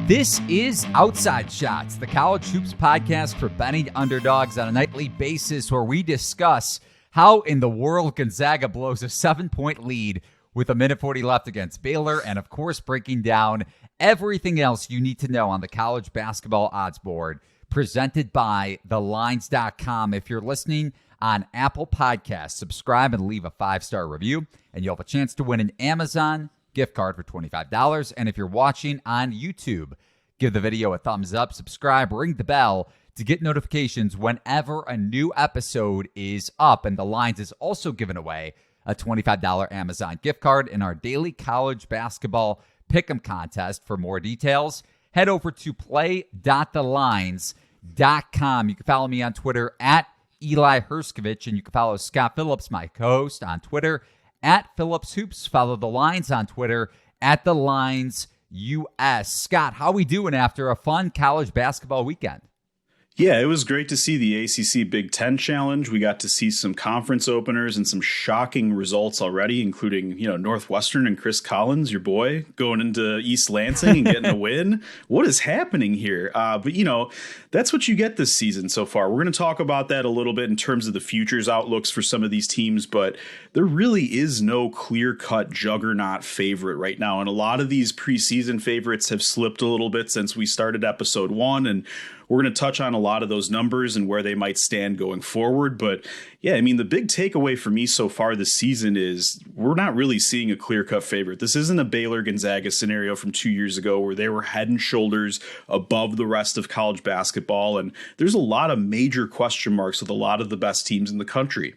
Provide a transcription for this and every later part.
This is Outside Shots, the college hoops podcast for betting underdogs on a nightly basis, where we discuss how in the world Gonzaga blows a 7-point lead with a minute 40 left against Baylor, and of course breaking down everything else you need to know on the college basketball odds board, presented by TheLines.com. If you're listening on Apple Podcasts, subscribe and leave a 5-star review, and you'll have a chance to win an Amazon gift card for $25. And if you're watching on YouTube, give the video a thumbs up, subscribe, ring the bell to get notifications whenever a new episode is up. And The Lines is also giving away a $25 Amazon gift card in our daily college basketball pick'em contest. For more details, head over to play.thelines.com. You can follow me on Twitter at Eli Hershkovich, and you can follow Scott Phillips, my co-host, on Twitter at Phillips Hoops. Follow The Lines on Twitter at The Lines US. Scott, how we doing after a fun college basketball weekend? Yeah, it was great to see the ACC Big Ten Challenge. We got to see some conference openers and some shocking results already, including, Northwestern and Chris Collins, your boy, going into East Lansing and getting a win. What is happening here? But that's what you get this season so far. We're going to talk about that a little bit in terms of the futures outlooks for some of these teams, but there really is no clear-cut juggernaut favorite right now. And a lot of these preseason favorites have slipped a little bit since we started episode 1, and we're going to touch on a lot of those numbers and where they might stand going forward. But yeah, the big takeaway for me so far this season is we're not really seeing a clear-cut favorite. This isn't a Baylor-Gonzaga scenario from 2 years ago where they were head and shoulders above the rest of college basketball. And there's a lot of major question marks with a lot of the best teams in the country.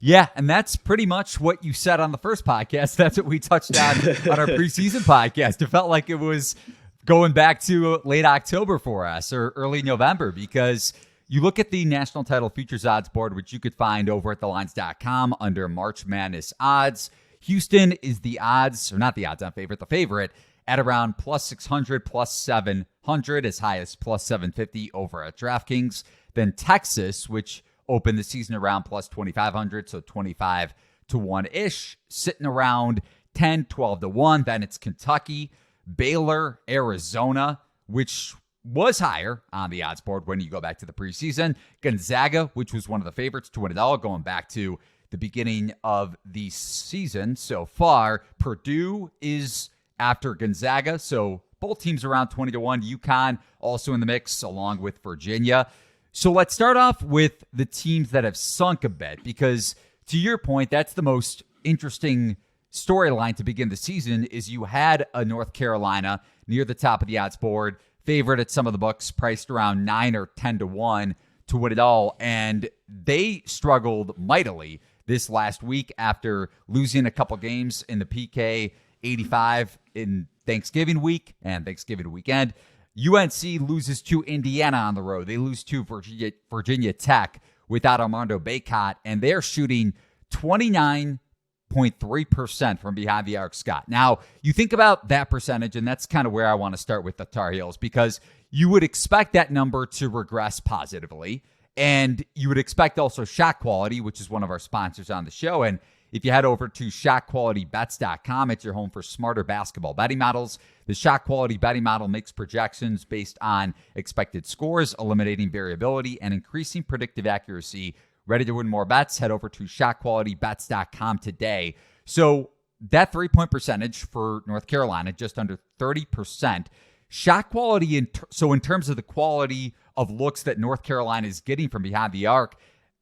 Yeah, and that's pretty much what you said on the first podcast. That's what we touched on our preseason podcast. It felt like it was going back to late October for us, or early November, because you look at the national title futures odds board, which you could find over at thelines.com under March Madness odds. Houston is the odds, or not the odds on favorite, the favorite, at around plus 600, plus 700, as high as plus 750 over at DraftKings. Then Texas, which opened the season around plus 2,500, so 25 to 1-ish, sitting around 10, 12 to 1. Then it's Kentucky, Baylor, Arizona, which was higher on the odds board when you go back to the preseason. Gonzaga, which was one of the favorites to win it all going back to the beginning of the season so far. Purdue is after Gonzaga, so both teams around 20 to 1. UConn also in the mix, along with Virginia. So let's start off with the teams that have sunk a bit, because to your point, that's the most interesting storyline to begin the season. Is you had a North Carolina near the top of the odds board, favorite at some of the books, priced around 9 or 10 to 1 to win it all, and they struggled mightily this last week after losing a couple games in the PK 85 in Thanksgiving week and Thanksgiving weekend. UNC loses to Indiana on the road. They lose to Virginia Tech without Armando Bacot, and they're shooting 29.3% from behind the arc, Scott. Now, you think about that percentage, and that's kind of where I want to start with the Tar Heels, because you would expect that number to regress positively, and you would expect also shot quality, which is one of our sponsors on the show. And if you head over to shotqualitybets.com, it's your home for smarter basketball betting models. The Shot Quality Betting Model makes projections based on expected scores, eliminating variability and increasing predictive accuracy. Ready to win more bets? Head over to shotqualitybets.com today. So that 3-point percentage for North Carolina, just under 30%. Shot quality, so in terms of the quality of looks that North Carolina is getting from behind the arc,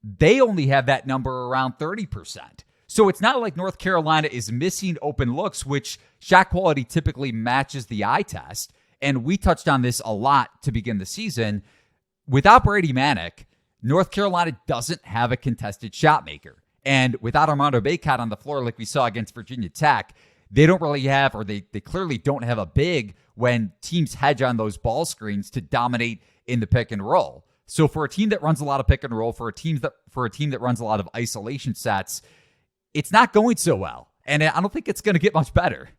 they only have that number around 30%. So it's not like North Carolina is missing open looks, which shot quality typically matches the eye test. And we touched on this a lot to begin the season. Without Brady Manick, North Carolina doesn't have a contested shot maker. And without Armando Bacot on the floor, like we saw against Virginia Tech, they don't really have, or they clearly don't have a big when teams hedge on those ball screens to dominate in the pick and roll. So for a team that runs a lot of pick and roll, for a team that runs a lot of isolation sets, it's not going so well. And I don't think it's going to get much better.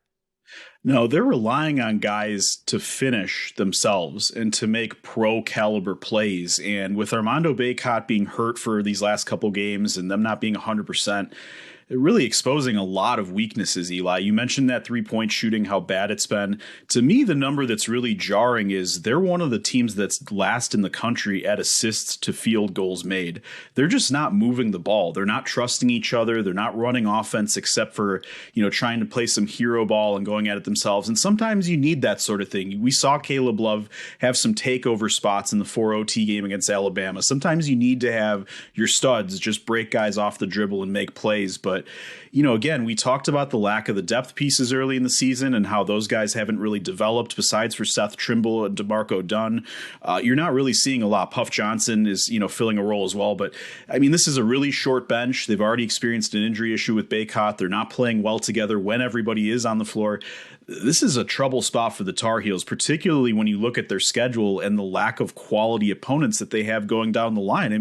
No, they're relying on guys to finish themselves and to make pro caliber plays. And with Armando Bacot being hurt for these last couple games and them not being 100%, really exposing a lot of weaknesses, Eli. You mentioned that three-point shooting, how bad it's been. To me, the number that's really jarring is they're one of the teams that's last in the country at assists to field goals made. They're just not moving the ball. They're not trusting each other. They're not running offense except for, trying to play some hero ball and going at it themselves. And sometimes you need that sort of thing. We saw Caleb Love have some takeover spots in the 4-OT game against Alabama. Sometimes you need to have your studs just break guys off the dribble and make plays. But, again, we talked about the lack of the depth pieces early in the season and how those guys haven't really developed besides for Seth Trimble and DeMarco Dunn. You're not really seeing a lot. Puff Johnson is, filling a role as well. But, this is a really short bench. They've already experienced an injury issue with Baycott. They're not playing well together when everybody is on the floor. This is a trouble spot for the Tar Heels, particularly when you look at their schedule and the lack of quality opponents that they have going down the line.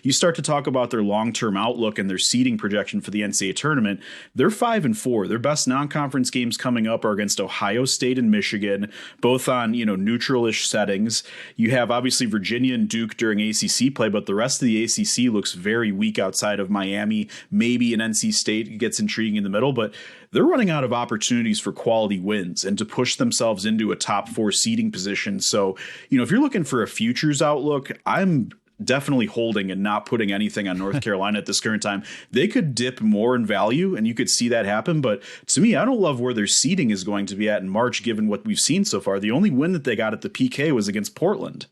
You start to talk about their long-term outlook and their seeding projection for the NCAA tournament. They're 5-4. Their best non-conference games coming up are against Ohio State and Michigan, both on, neutral-ish settings. You have obviously Virginia and Duke during ACC play, but the rest of the ACC looks very weak outside of Miami. Maybe an NC State gets intriguing in the middle, but they're running out of opportunities for quality wins and to push themselves into a top 4 seeding position. So, if you're looking for a futures outlook, I'm definitely holding and not putting anything on North Carolina at this current time. They could dip more in value, and you could see that happen. But to me, I don't love where their seeding is going to be at in March, given what we've seen so far. The only win that they got at the PK was against Portland.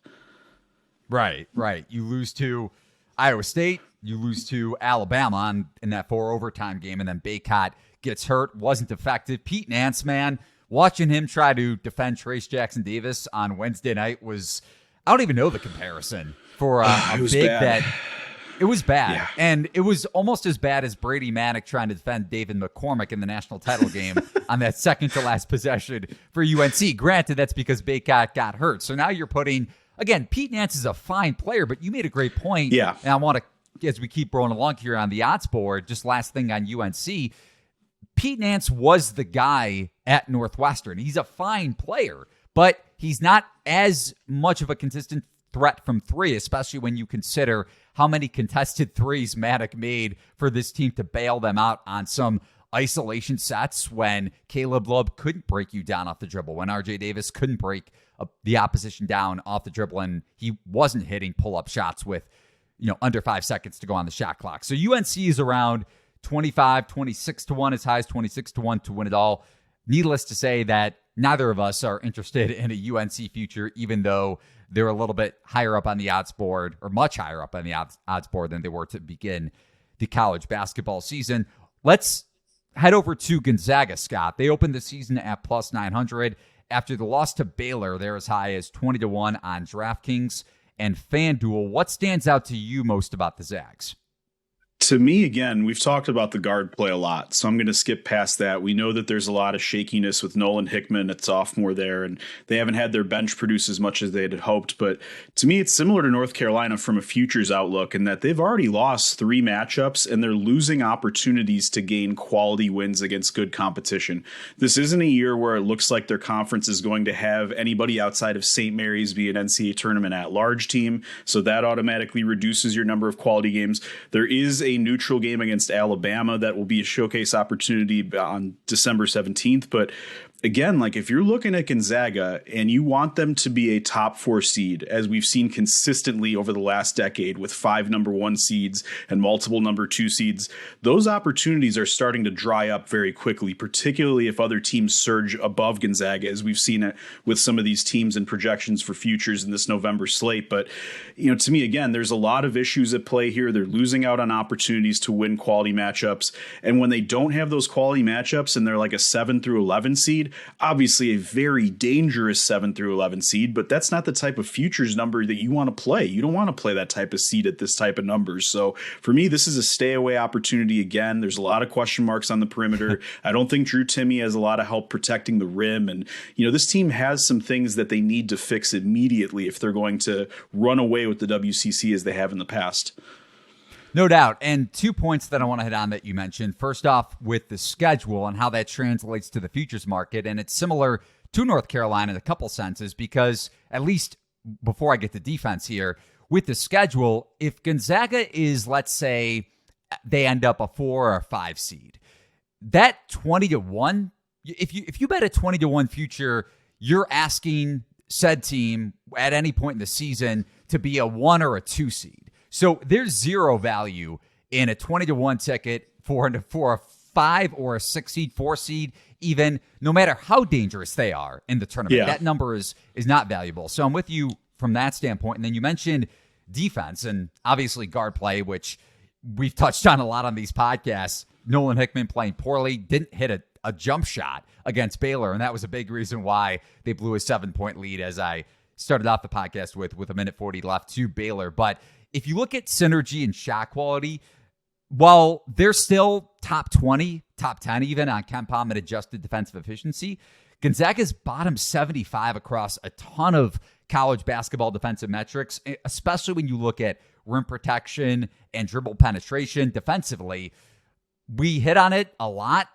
Right. You lose to Iowa State, you lose to Alabama in that 4 overtime game, and then Baycott gets hurt, wasn't effective. Pete Nance, man, watching him try to defend Trace Jackson Davis on Wednesday night was, I don't even know the comparison for a big bad. that it was bad. Yeah. And it was almost as bad as Brady Manick trying to defend David McCormick in the national title game on that second to last possession for UNC. Granted, that's because Baycott got hurt. So now you're putting, again, Pete Nance is a fine player, but you made a great point. Yeah. And I want to, as we keep rolling along here on the odds board, just last thing on UNC, Pete Nance was the guy at Northwestern. He's a fine player, but he's not as much of a consistent threat from three, especially when you consider how many contested threes Maddock made for this team to bail them out on some isolation sets when Caleb Love couldn't break you down off the dribble, when RJ Davis couldn't break the opposition down off the dribble, and he wasn't hitting pull-up shots with under 5 seconds to go on the shot clock. So UNC is around 25, 26 to 1, as high as 26 to 1 to win it all. Needless to say that neither of us are interested in a UNC future, even though they're a little bit higher up on the odds board, or much higher up on the odds board than they were to begin the college basketball season. Let's head over to Gonzaga, Scott. They opened the season at plus 900. After the loss to Baylor, they're as high as 20 to 1 on DraftKings and FanDuel. What stands out to you most about the Zags? To me, again, we've talked about the guard play a lot, so I'm going to skip past that. We know that there's a lot of shakiness with Nolan Hickman at sophomore there, and they haven't had their bench produce as much as they had hoped. But to me, it's similar to North Carolina from a futures outlook in that they've already lost 3 matchups, and they're losing opportunities to gain quality wins against good competition. This isn't a year where it looks like their conference is going to have anybody outside of St. Mary's be an NCAA tournament at-large team, so that automatically reduces your number of quality games. There is a neutral game against Alabama that will be a showcase opportunity on December 17th. But again, if you're looking at Gonzaga and you want them to be a top 4 seed, as we've seen consistently over the last decade with 5 number 1 seeds and multiple number 2 seeds, those opportunities are starting to dry up very quickly, particularly if other teams surge above Gonzaga, as we've seen it with some of these teams and projections for futures in this November slate. But, to me, again, there's a lot of issues at play here. They're losing out on opportunities to win quality matchups. And when they don't have those quality matchups and they're like a 7 through 11 seed, obviously a very dangerous 7 through 11 seed, but that's not the type of futures number that you want to play. You don't want to play that type of seed at this type of numbers. So for me, this is a stay away opportunity. Again, there's a lot of question marks on the perimeter. I don't think Drew Timme has a lot of help protecting the rim. And, this team has some things that they need to fix immediately if they're going to run away with the WCC as they have in the past. No doubt. And 2 points that I want to hit on that you mentioned. First off, with the schedule and how that translates to the futures market. And it's similar to North Carolina in a couple senses, because at least before I get to defense here, with the schedule, if Gonzaga is, let's say, they end up a 4 or a 5 seed. That 20-1, if you bet a 20-1 future, you're asking said team at any point in the season to be a 1 or a 2 seed. So there's zero value in a 20-1 ticket for a 5 or a 6 seed, 4 seed, even, no matter how dangerous they are in the tournament. Yeah. That number is not valuable. So I'm with you from that standpoint. And then you mentioned defense and obviously guard play, which we've touched on a lot on these podcasts. Nolan Hickman playing poorly, didn't hit a jump shot against Baylor, and that was a big reason why they blew a 7-point lead, as I started off the podcast with a minute 40 left to Baylor. But if you look at synergy and shot quality, while they're still top 20, top 10 even on KenPom and adjusted defensive efficiency, Gonzaga's bottom 75 across a ton of college basketball defensive metrics, especially when you look at rim protection and dribble penetration defensively. We hit on it a lot.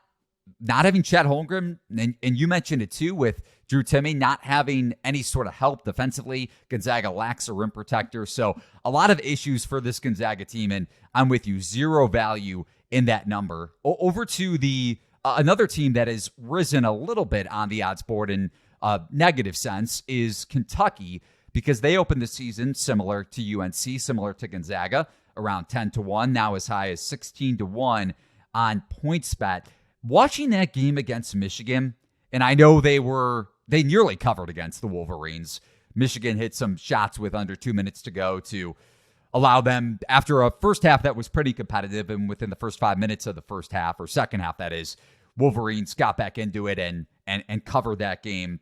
Not having Chet Holmgren, and you mentioned it too, with Drew Timme not having any sort of help defensively. Gonzaga lacks a rim protector. So a lot of issues for this Gonzaga team, and I'm with you, zero value in that number. Over to the another team that has risen a little bit on the odds board in a negative sense is Kentucky, because they opened the season similar to UNC, similar to Gonzaga, around 10-1, now as high as 16-1 on PointsBet. Watching that game against Michigan, and I know they nearly covered against the Wolverines. Michigan hit some shots with under 2 minutes to go to allow them, after a first half that was pretty competitive, and within the first 5 minutes of the first half, or second half that is, Wolverines got back into it and covered that game.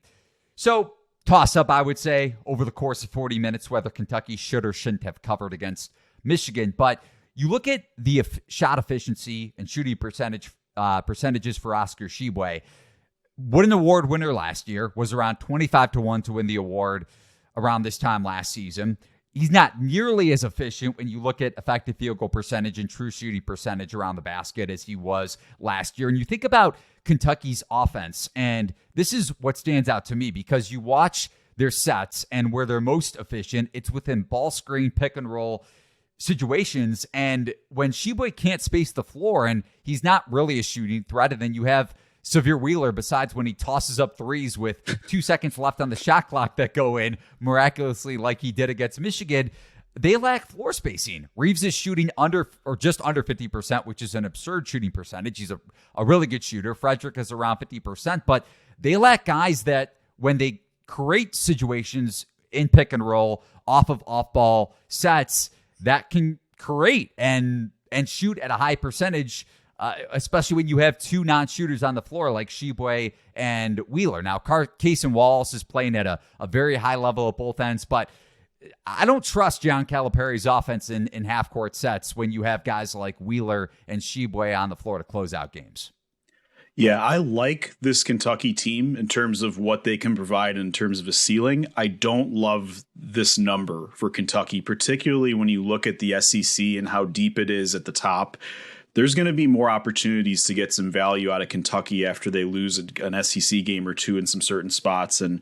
So toss-up, I would say, over the course of 40 minutes, whether Kentucky should or shouldn't have covered against Michigan. But you look at the shot efficiency and shooting percentages for Oscar Tshiebwe. What an award winner last year, was around 25-1 to win the award around this time last season. He's not nearly as efficient when you look at effective field goal percentage and true shooting percentage around the basket as he was last year. And you think about Kentucky's offense, and this is what stands out to me, because you watch their sets and where they're most efficient, it's within ball screen, pick and roll situations. And when Tshiebwe can't space the floor and he's not really a shooting threat, and then you have Sahvir Wheeler, besides when he tosses up threes with 2 seconds left on the shot clock that go in miraculously like he did against Michigan, they lack floor spacing. Reeves is shooting under or just under 50%, which is an absurd shooting percentage. He's a really good shooter. Frederick is around 50%, but they lack guys that when they create situations in pick and roll off of off-ball sets that can create and shoot at a high percentage, especially when you have two non-shooters on the floor like Tshiebwe and Wheeler. Now, Cason Wallace is playing at a very high level at both ends, but I don't trust John Calipari's offense in half-court sets when you have guys like Wheeler and Tshiebwe on the floor to close out games. Yeah, I like this Kentucky team in terms of what they can provide in terms of a ceiling. I don't love this number for Kentucky, particularly when you look at the SEC and how deep it is at the top. There's going to be more opportunities to get some value out of Kentucky after they lose an SEC game or two in some certain spots. And,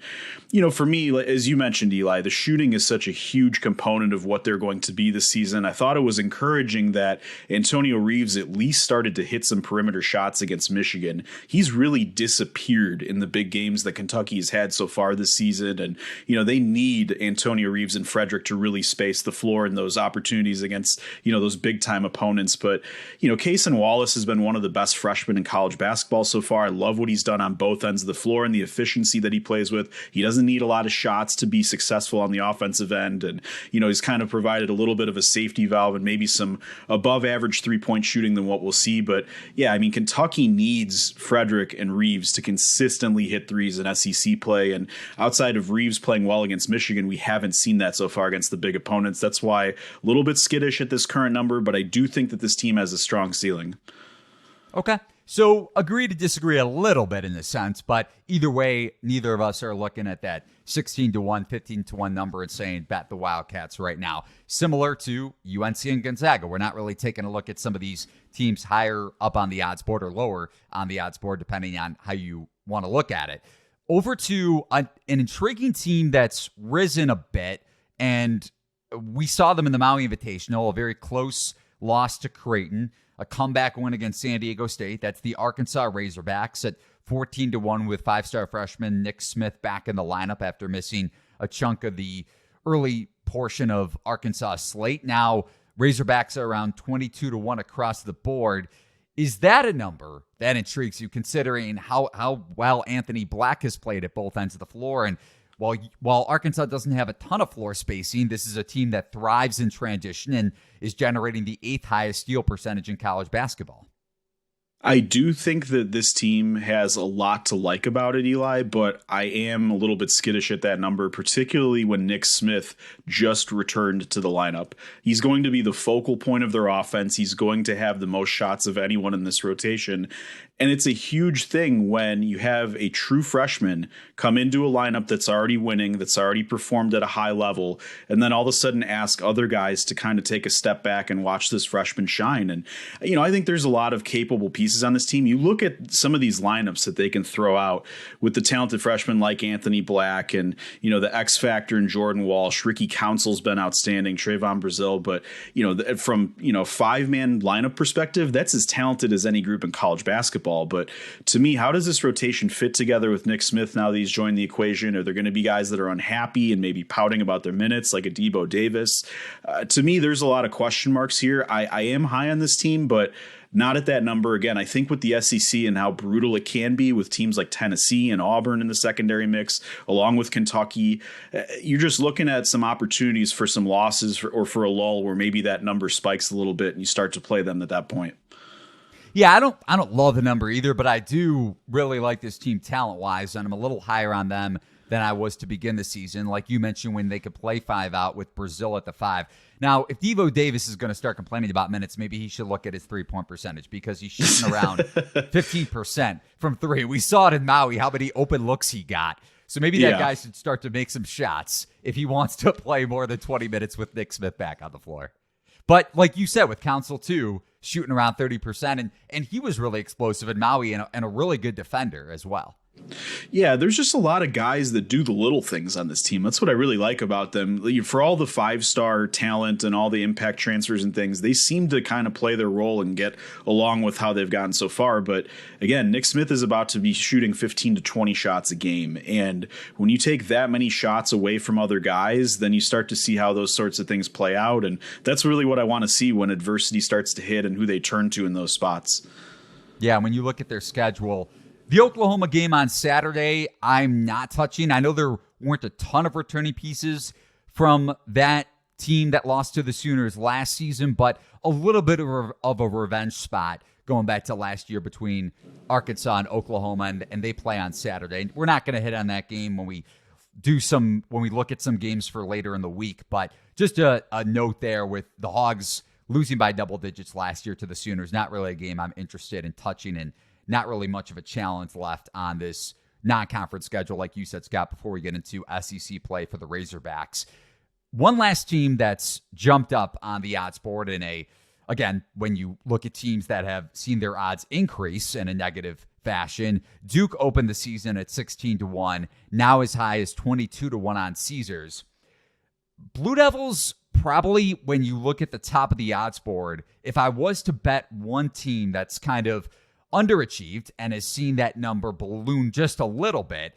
for me, as you mentioned, Eli, the shooting is such a huge component of what they're going to be this season. I thought it was encouraging that Antonio Reeves at least started to hit some perimeter shots against Michigan. He's really disappeared in the big games that Kentucky has had so far this season. And, they need Antonio Reeves and Frederick to really space the floor in those opportunities against, those big time opponents. But, Cason Wallace has been one of the best freshmen in college basketball so far. I love what he's done on both ends of the floor and the efficiency that he plays with. He doesn't need a lot of shots to be successful on the offensive end. And, he's kind of provided a little bit of a safety valve and maybe some above average 3-point shooting than what we'll see. But yeah, Kentucky needs Frederick and Reeves to consistently hit threes in SEC play. And outside of Reeves playing well against Michigan, we haven't seen that so far against the big opponents. That's why a little bit skittish at this current number, but I do think that this team has a strong ceiling. Okay. So agree to disagree a little bit in this sense, but either way, neither of us are looking at that 16-1, 15-1 number and saying bet the Wildcats right now. Similar to UNC and Gonzaga. We're not really taking a look at some of these teams higher up on the odds board or lower on the odds board, depending on how you want to look at it. Over to an intriguing team that's risen a bit, and we saw them in the Maui Invitational, a very close loss to Creighton, a comeback win against San Diego State. That's the Arkansas Razorbacks at 14-1 with five-star freshman Nick Smith back in the lineup after missing a chunk of the early portion of Arkansas slate. Now, Razorbacks are around 22-1 across the board. Is that a number that intrigues you, considering how well Anthony Black has played at both ends of the floor? And while Arkansas doesn't have a ton of floor spacing, this is a team that thrives in transition and is generating the 8th highest steal percentage in college basketball. I do think that this team has a lot to like about it, Eli, but I am a little bit skittish at that number, particularly when Nick Smith just returned to the lineup. He's going to be the focal point of their offense. He's going to have the most shots of anyone in this rotation. And it's a huge thing when you have a true freshman come into a lineup that's already winning, that's already performed at a high level, and then all of a sudden ask other guys to kind of take a step back and watch this freshman shine. And, I think there's a lot of capable pieces on this team. You look at some of these lineups that they can throw out with the talented freshmen like Anthony Black and, the X factor in Jordan Walsh. Ricky Council's been outstanding, Trayvon Brazil. But, from, 5-man lineup perspective, that's as talented as any group in college basketball. But to me, how does this rotation fit together with Nick Smith now that he's joined the equation? Are there going to be guys that are unhappy and maybe pouting about their minutes like a Debo Davis? To me, there's a lot of question marks here. I am high on this team, but not at that number. Again, I think with the SEC and how brutal it can be with teams like Tennessee and Auburn in the secondary mix, along with Kentucky, you're just looking at some opportunities for some losses or for a lull where maybe that number spikes a little bit and you start to play them at that point. Yeah, I don't love the number either, but I do really like this team talent-wise, and I'm a little higher on them than I was to begin the season. Like you mentioned, when they could play 5 out with Brazil at the 5. Now, if Devo Davis is going to start complaining about minutes, maybe he should look at his three-point percentage, because he's shooting around 15% from 3. We saw it in Maui, how many open looks he got. So maybe that guy should start to make some shots if he wants to play more than 20 minutes with Nick Smith back on the floor. But like you said, with Council too, shooting around 30%, and he was really explosive in Maui and a really good defender as well. Yeah, there's just a lot of guys that do the little things on this team. That's what I really like about them. For all the 5-star talent and all the impact transfers and things, they seem to kind of play their role and get along with how they've gotten so far. But again, Nick Smith is about to be shooting 15 to 20 shots a game. And when you take that many shots away from other guys, then you start to see how those sorts of things play out. And that's really what I want to see when adversity starts to hit and who they turn to in those spots. Yeah, when you look at their schedule, the Oklahoma game on Saturday, I'm not touching. I know there weren't a ton of returning pieces from that team that lost to the Sooners last season, but a little bit of a revenge spot going back to last year between Arkansas and Oklahoma, and they play on Saturday. We're not going to hit on that game when we look at some games for later in the week, but just a note there with the Hogs losing by double digits last year to the Sooners. Not really a game I'm interested in touching, and not really much of a challenge left on this non-conference schedule, like you said, Scott, before we get into SEC play for the Razorbacks. One last team that's jumped up on the odds board again, when you look at teams that have seen their odds increase in a negative fashion, Duke opened the season at 16-1, now as high as 22-1 on Caesars. Blue Devils, probably when you look at the top of the odds board, if I was to bet one team that's kind of underachieved and has seen that number balloon just a little bit,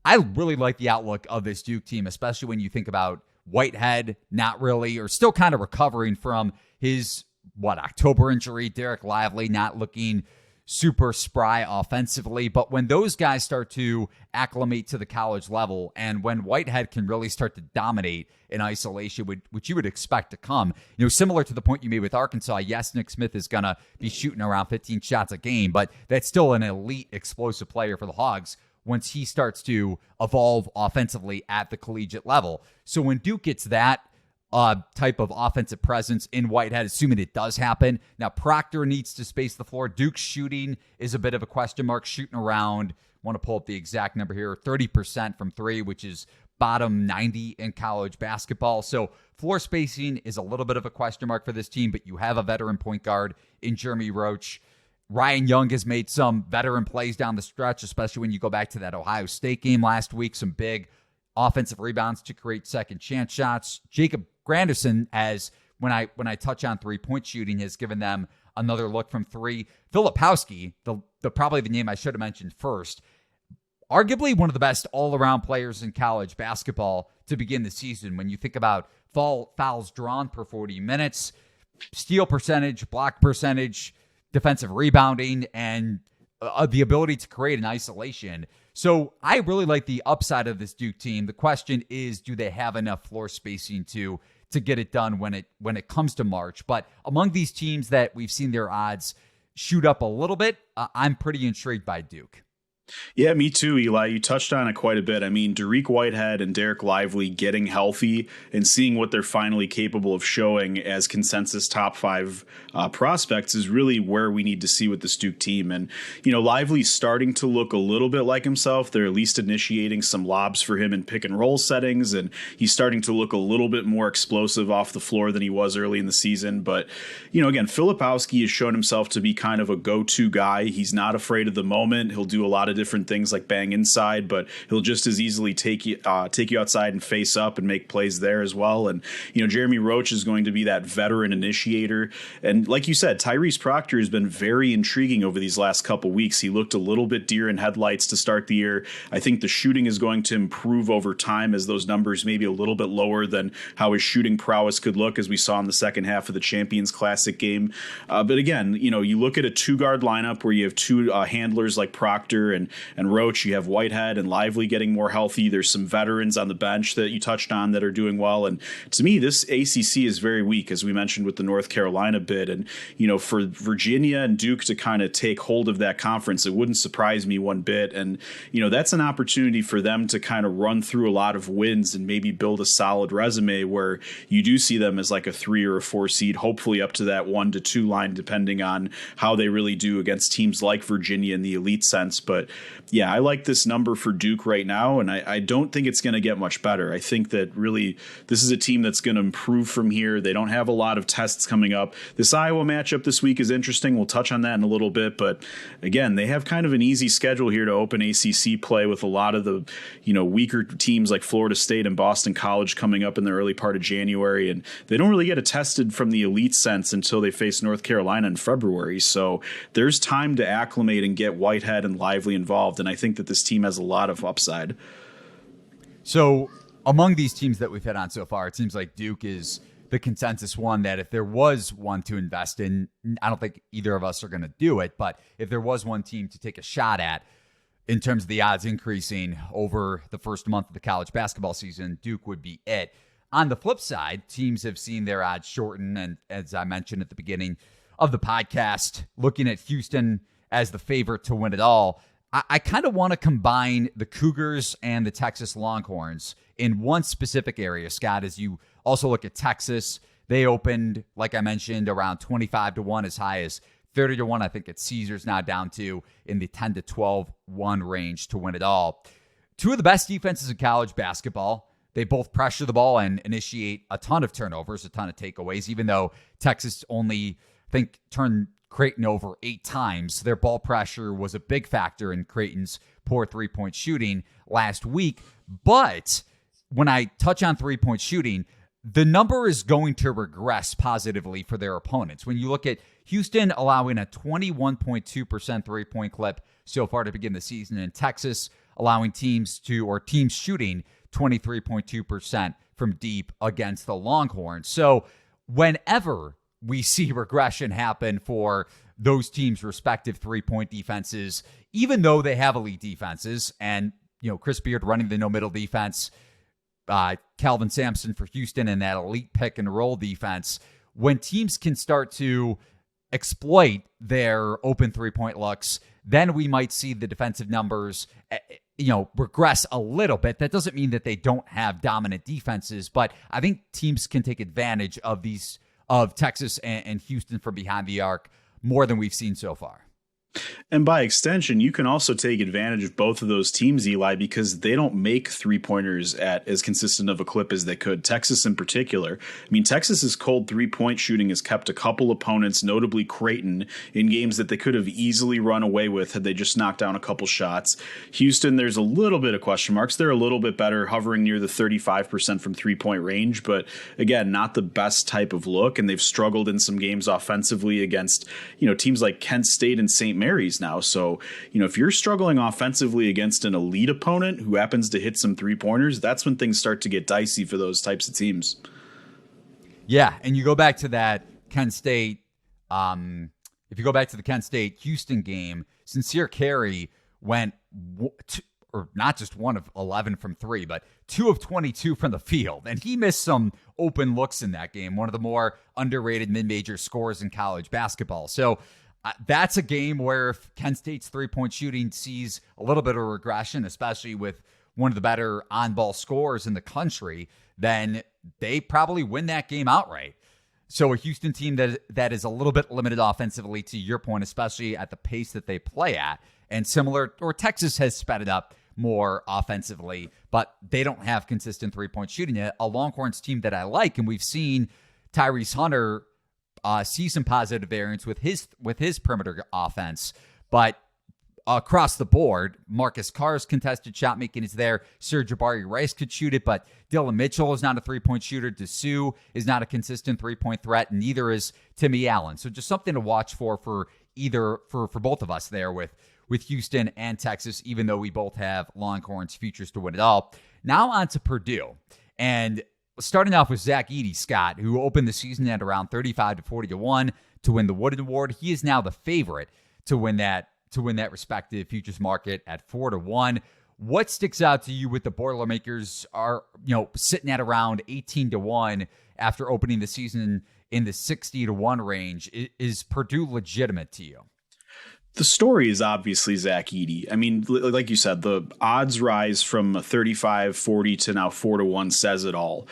I really like the outlook of this Duke team, especially when you think about Whitehead not really, or still kind of recovering from his, October injury, Derek Lively not looking super spry offensively. But when those guys start to acclimate to the college level, and when Whitehead can really start to dominate in isolation, which you would expect to come, similar to the point you made with Arkansas, yes, Nick Smith is going to be shooting around 15 shots a game, but that's still an elite explosive player for the Hogs once he starts to evolve offensively at the collegiate level. So when Duke gets that type of offensive presence in Whitehead, assuming it does happen. Now, Proctor needs to space the floor. Duke's shooting is a bit of a question mark, shooting around, I want to pull up the exact number here, 30% from 3, which is bottom 90 in college basketball. So floor spacing is a little bit of a question mark for this team, but you have a veteran point guard in Jeremy Roach. Ryan Young has made some veteran plays down the stretch, especially when you go back to that Ohio State game last week, some big offensive rebounds to create second chance shots. Jacob Granderson has when I touch on 3-point shooting, has given them another look from three. Filipowski, the probably the name I should have mentioned first, arguably one of the best all-around players in college basketball to begin the season. When you think about fouls drawn per 40 minutes, steal percentage, block percentage, defensive rebounding, and the ability to create an isolation. So I really like the upside of this Duke team. The question is, do they have enough floor spacing to get it done when it comes to March? But among these teams that we've seen their odds shoot up a little bit, I'm pretty intrigued by Duke. Yeah, me too, Eli. You touched on it quite a bit. I mean, Dariq Whitehead and Derek Lively getting healthy and seeing what they're finally capable of showing as consensus top 5 prospects is really where we need to see with this Duke team. And, Lively's starting to look a little bit like himself. They're at least initiating some lobs for him in pick and roll settings, and he's starting to look a little bit more explosive off the floor than he was early in the season. But, again, Filipowski has shown himself to be kind of a go-to guy. He's not afraid of the moment. He'll do a lot of different things like bang inside, but he'll just as easily take you outside and face up and make plays there as well. And Jeremy Roach is going to be that veteran initiator. And like you said, Tyrese Proctor has been very intriguing over these last couple weeks. He looked a little bit deer in headlights to start the year. I think the shooting is going to improve over time as those numbers maybe a little bit lower than how his shooting prowess could look, as we saw in the second half of the Champions Classic game. But again, you look at a 2-guard lineup where you have 2 handlers like Proctor and Roach. You have Whitehead and Lively getting more healthy. There's some veterans on the bench that you touched on that are doing well. And to me, this ACC is very weak, as we mentioned with the North Carolina bid. And, for Virginia and Duke to kind of take hold of that conference, it wouldn't surprise me one bit. And, that's an opportunity for them to kind of run through a lot of wins and maybe build a solid resume where you do see them as like a 3 or a 4 seed, hopefully up to that 1 to 2 line, depending on how they really do against teams like Virginia in the elite sense. But yeah, I like this number for Duke right now, and I don't think it's going to get much better. I think that really this is a team that's going to improve from here. They don't have a lot of tests coming up. This Iowa matchup this week is interesting. We'll touch on that in a little bit, but again, they have kind of an easy schedule here to open ACC play with a lot of the weaker teams like Florida State and Boston College coming up in the early part of January, and they don't really get tested from the elite sense until they face North Carolina in February. So there's time to acclimate and get Whitehead and Lively involved, and I think that this team has a lot of upside. So among these teams that we've hit on so far, it seems like Duke is the consensus one that if there was one to invest in, I don't think either of us are going to do it, but if there was one team to take a shot at in terms of the odds increasing over the first month of the college basketball season, Duke would be it. On the flip side, teams have seen their odds shorten, and as I mentioned at the beginning of the podcast, looking at Houston as the favorite to win it all, I kind of want to combine the Cougars and the Texas Longhorns in one specific area, Scott. As you also look at Texas, they opened, like I mentioned, around 25-1, as high as 30-1. I think at Caesars now down to in the 10 to 12-1 range to win it all. 2 of the best defenses in college basketball. They both pressure the ball and initiate a ton of turnovers, a ton of takeaways, even though Texas only, I think, turned Creighton over 8 times. Their ball pressure was a big factor in Creighton's poor 3-point shooting last week. But when I touch on 3-point shooting, the number is going to regress positively for their opponents. When you look at Houston allowing a 21.2% 3-point clip so far to begin the season, and Texas allowing teams shooting 23.2% from deep against the Longhorns. So whenever we see regression happen for those teams' respective 3-point defenses, even though they have elite defenses, and Chris Beard running the no-middle defense, Calvin Sampson for Houston and that elite pick and roll defense, when teams can start to exploit their open 3-point looks, then we might see the defensive numbers regress a little bit. That doesn't mean that they don't have dominant defenses, but I think teams can take advantage of Texas and Houston from behind the arc more than we've seen so far. And by extension, you can also take advantage of both of those teams, Eli, because they don't make three-pointers at as consistent of a clip as they could. Texas in particular. I mean, Texas's cold three-point shooting has kept a couple opponents, notably Creighton, in games that they could have easily run away with had they just knocked down a couple shots. Houston, there's a little bit of question marks. They're a little bit better, hovering near the 35% from three-point range, but again, not the best type of look, and they've struggled in some games offensively against, teams like Kent State and St. Mary's now. So, if you're struggling offensively against an elite opponent who happens to hit some three-pointers, that's when things start to get dicey for those types of teams. Yeah, and you go back to that Kent State, if you go back to the Kent State Houston game, Sincere Carey went, or not just 1 of 11 from 3, but 2 of 22 from the field. And he missed some open looks in that game, one of the more underrated mid-major scorers in college basketball. So that's a game where if Kent State's three-point shooting sees a little bit of regression, especially with one of the better on-ball scorers in the country, then they probably win that game outright. So a Houston team that is a little bit limited offensively, to your point, especially at the pace that they play at, and similar, or Texas has sped it up more offensively, but they don't have consistent three-point shooting yet. A Longhorns team that I like, and we've seen Tyrese Hunter see some positive variance with his perimeter offense, but across the board, Marcus Carr's contested shot making is there. Serge Jabari Rice could shoot it, but Dylan Mitchell is not a three-point shooter. Dessou is not a consistent three-point threat, and neither is Timmy Allen. So just something to watch for both of us there with Houston and Texas, even though we both have Longhorns futures to win it all. Now on to Purdue, and starting off with Zach Edey, Scott, who opened the season at around 35 to 40 to 1 to win the Wooden Award. He is now the favorite to win that respective futures market at 4 to 1. What sticks out to you with the Boilermakers are, sitting at around 18 to 1 after opening the season in the 60 to 1 range? Is Purdue legitimate to you? The story is obviously Zach Edey. I mean, like you said, the odds rise from 35-40 to now 4 to 1 says it all.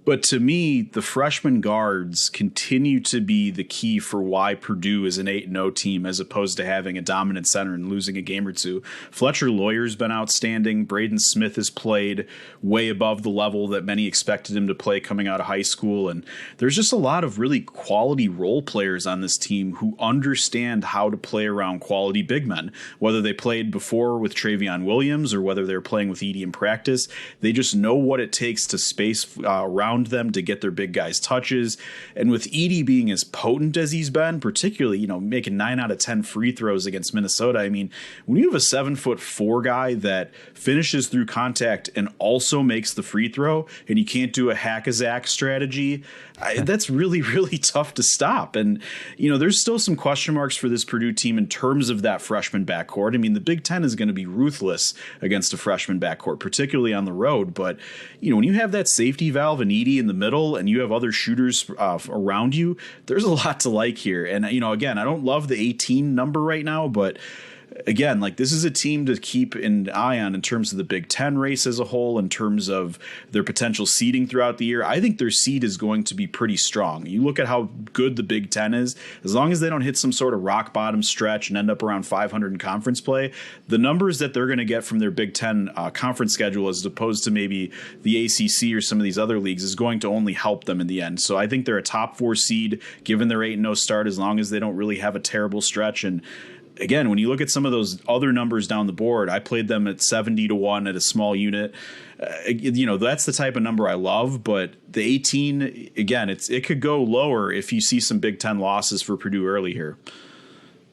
But to me, the freshman guards continue to be the key for why Purdue is an 8-0 team as opposed to having a dominant center and losing a game or two. Fletcher Lawyer's been outstanding. Braden Smith has played way above the level that many expected him to play coming out of high school. And there's just a lot of really quality role players on this team who understand how to play around quality big men. Whether they played before with Travion Williams or whether they're playing with Edey in practice, they just know what it takes to space around them to get their big guys touches. And with Edey being as potent as he's been, particularly, making 9 out of 10 free throws against Minnesota. I mean, when you have a 7'4" guy that finishes through contact and also makes the free throw, and you can't do a hack-a-zack strategy, that's really, really tough to stop. And, there's still some question marks for this Purdue team in terms of that freshman backcourt. I mean, the Big Ten is going to be ruthless against a freshman backcourt, particularly on the road. But, when you have that safety valve and Edey in the middle and you have other shooters around you, there's a lot to like here. And, again, I don't love the 18 number right now, but again, this is a team to keep an eye on in terms of the Big Ten race as a whole, in terms of their potential seeding throughout the year. I think their seed is going to be pretty strong. You look at how good the Big Ten is, as long as they don't hit some sort of rock bottom stretch and end up around 500 in conference play, the numbers that they're going to get from their Big Ten conference schedule as opposed to maybe the ACC or some of these other leagues is going to only help them in the end. So I think they're a top 4 seed given their 8-0 start, as long as they don't really have a terrible stretch. And again, when you look at some of those other numbers down the board, I played them at 70 to 1 at a small unit. That's the type of number I love. But the 18, again, it could go lower if you see some Big Ten losses for Purdue early here.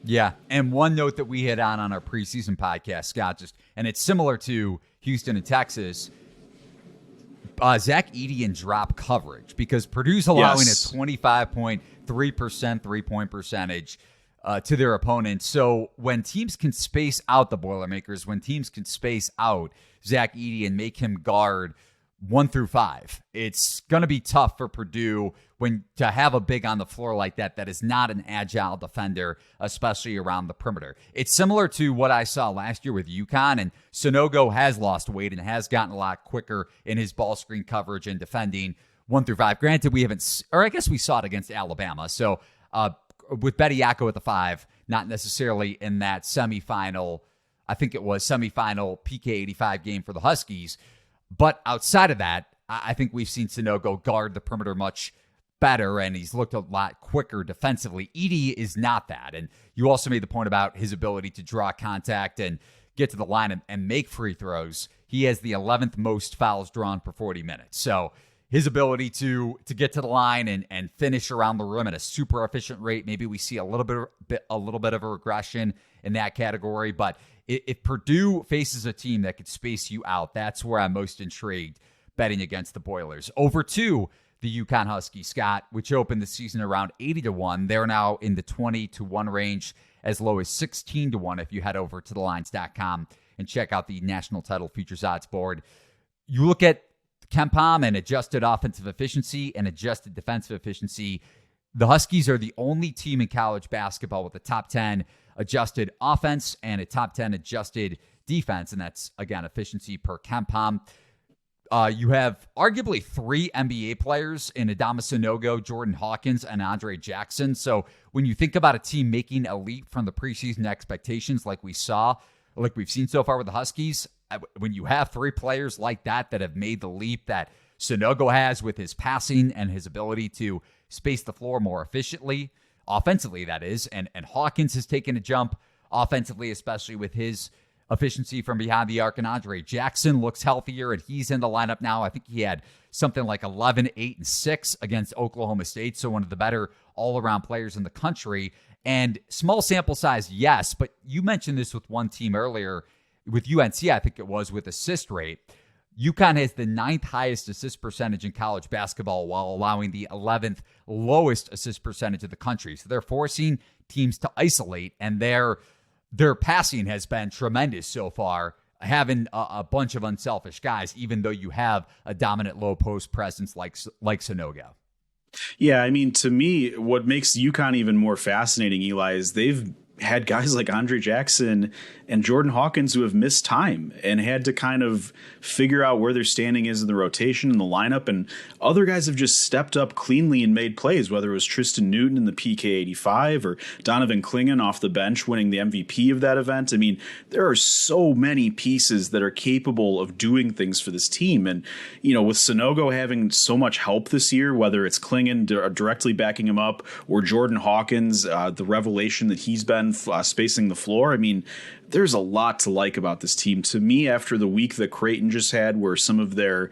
Yeah, and one note that we hit on our preseason podcast, Scott, and it's similar to Houston and Texas, Zach Edey in drop coverage, because Purdue's allowing a 25.3% three-point percentage to their opponents. So when teams can space out the Boilermakers, when teams can space out Zach Edey and make him guard 1 through 5, it's going to be tough for Purdue to have a big on the floor like that is not an agile defender, especially around the perimeter. It's similar to what I saw last year with UConn, and Sonogo has lost weight and has gotten a lot quicker in his ball screen coverage and defending 1 through 5. Granted, we haven't, or I guess we saw it against Alabama. So with Betty Yako at the 5, not necessarily in that semifinal. I think it was semifinal PK 85 game for the Huskies. But outside of that, I think we've seen Sanogo guard the perimeter much better, and he's looked a lot quicker defensively. Edey is not that. And you also made the point about his ability to draw contact and get to the line and make free throws. He has the 11th most fouls drawn per 40 minutes. So his ability to get to the line and finish around the rim at a super efficient rate, maybe we see a little bit of a regression in that category. But if Purdue faces a team that could space you out, that's where I'm most intrigued betting against the Boilers. Over to the UConn Huskies, Scott, which opened the season around 80-1. They're now in the 20-1 range, as low as 16-1 if you head over to TheLines.com and check out the national title futures odds board. You look at KenPom and adjusted offensive efficiency and adjusted defensive efficiency. The Huskies are the only team in college basketball with a top 10 adjusted offense and a top 10 adjusted defense, and that's, again, efficiency per KenPom. You have arguably 3 NBA players in Adama Sanogo, Jordan Hawkins, and Andre Jackson. So when you think about a team making a leap from the preseason expectations like we've seen so far with the Huskies, when you have 3 players like that have made the leap that Sanogo has with his passing and his ability to space the floor more efficiently, offensively that is, and Hawkins has taken a jump offensively, especially with his efficiency from behind the arc, and Andre Jackson looks healthier, and he's in the lineup now. I think he had something like 11, 8, and 6 against Oklahoma State, so one of the better all-around players in the country. And small sample size, yes, but you mentioned this with one team earlier, with UNC, I think it was, with assist rate. UConn has the 9th highest assist percentage in college basketball while allowing the 11th lowest assist percentage of the country. So they're forcing teams to isolate, and their passing has been tremendous so far, having a bunch of unselfish guys, even though you have a dominant low post presence like Sanogo. Yeah, I mean, to me, what makes UConn even more fascinating, Eli, is they've had guys like Andre Jackson and Jordan Hawkins who have missed time and had to kind of figure out where their standing is in the rotation and the lineup. And other guys have just stepped up cleanly and made plays, whether it was Tristan Newton in the PK 85 or Donovan Clingan off the bench winning the MVP of that event. I mean, there are so many pieces that are capable of doing things for this team. And, you know, with Sanogo having so much help this year, whether it's Clingan directly backing him up or Jordan Hawkins, the revelation that he's been spacing the floor. I mean, there's a lot to like about this team. To me, after the week that Creighton just had, where some of their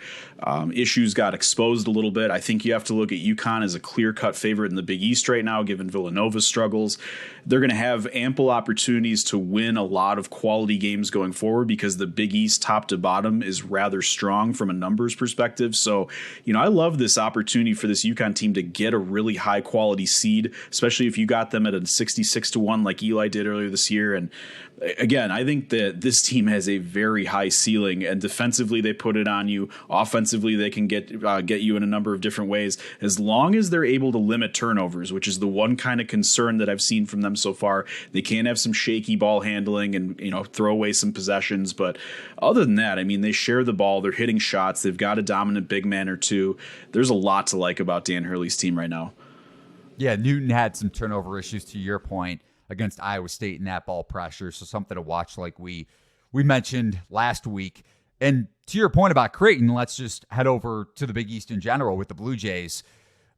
issues got exposed a little bit, I think you have to look at UConn as a clear-cut favorite in the Big East right now, given Villanova's struggles. They're going to have ample opportunities to win a lot of quality games going forward because the Big East top to bottom is rather strong from a numbers perspective. So, you know, I love this opportunity for this UConn team to get a really high-quality seed, especially if you got them at a 66-1 like Eli did earlier this year. And again, I think that this team has a very high ceiling, and defensively they put it on you. Offensively, they can get you in a number of different ways, as long as they're able to limit turnovers, which is the one kind of concern that I've seen from them so far. They can have some shaky ball handling and, you know, throw away some possessions, but other than that, I mean, they share the ball, they're hitting shots, they've got a dominant big man or two. There's a lot to like about Dan Hurley's team right now. Yeah, Newton had some turnover issues, to your point, against Iowa State in that ball pressure. So something to watch, like we mentioned last week. And to your point about Creighton, let's just head over to the Big East in general with the Blue Jays.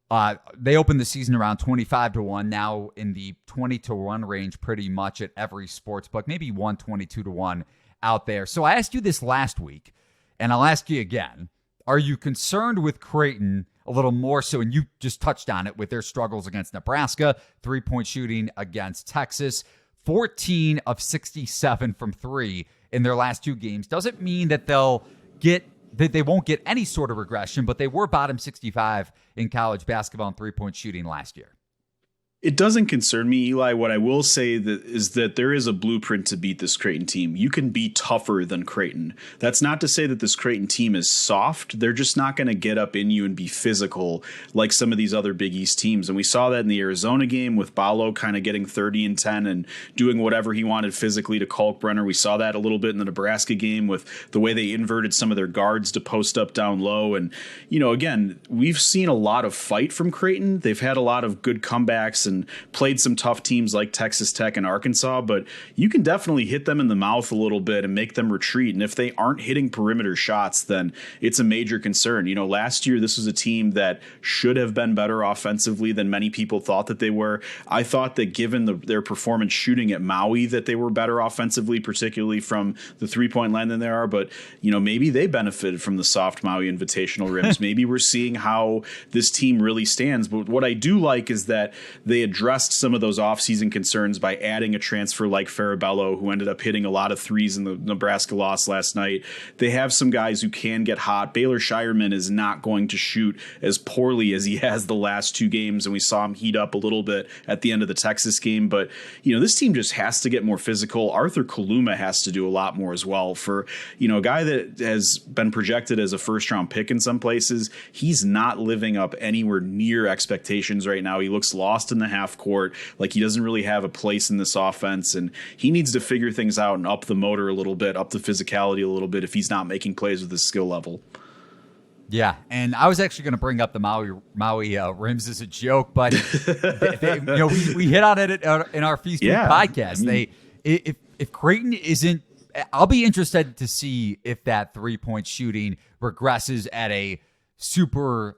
They opened the season around 25-1, now in the 20-1 range pretty much at every sports book, maybe 122-1 out there. So I asked you this last week, and I'll ask you again. Are you concerned with Creighton a little more so, and you just touched on it, with their struggles against Nebraska, 3-point shooting against Texas, 14 of 67 from 3 in their last 2 games? Doesn't mean that they won't get any sort of regression, but they were bottom 65 in college basketball in 3-point shooting last year. It doesn't concern me, Eli. What I will say is that there is a blueprint to beat this Creighton team. You can be tougher than Creighton. That's not to say that this Creighton team is soft. They're just not going to get up in you and be physical like some of these other Big East teams. And we saw that in the Arizona game with Ballo kind of getting 30 and 10 and doing whatever he wanted physically to Kalkbrenner. We saw that a little bit in the Nebraska game with the way they inverted some of their guards to post up down low. And, you know, again, we've seen a lot of fight from Creighton. They've had a lot of good comebacks and played some tough teams like Texas Tech and Arkansas, but you can definitely hit them in the mouth a little bit and make them retreat. And if they aren't hitting perimeter shots, then it's a major concern. You know, last year, this was a team that should have been better offensively than many people thought that they were. I thought that given their performance shooting at Maui, that they were better offensively, particularly from the three-point line than they are. But, you know, maybe they benefited from the soft Maui Invitational rims. Maybe we're seeing how this team really stands. But what I do like is that they addressed some of those offseason concerns by adding a transfer like Farabello, who ended up hitting a lot of threes in the Nebraska loss last night. They have some guys who can get hot. Baylor Shireman is not going to shoot as poorly as he has the last two games, and we saw him heat up a little bit at the end of the Texas game. But, you know, this team just has to get more physical. Arthur Kaluma has to do a lot more as well. For, you know, a guy that has been projected as a first-round pick in some places, he's not living up anywhere near expectations right now. He looks lost in the half court, like he doesn't really have a place in this offense, and he needs to figure things out and up the motor a little bit, up the physicality a little bit if he's not making plays with his skill level. Yeah, and I was actually going to bring up the Maui rims as a joke, but you know, we hit on it in our Feast Week podcast. If Creighton isn't, I'll be interested to see if that 3-point shooting regresses at a super,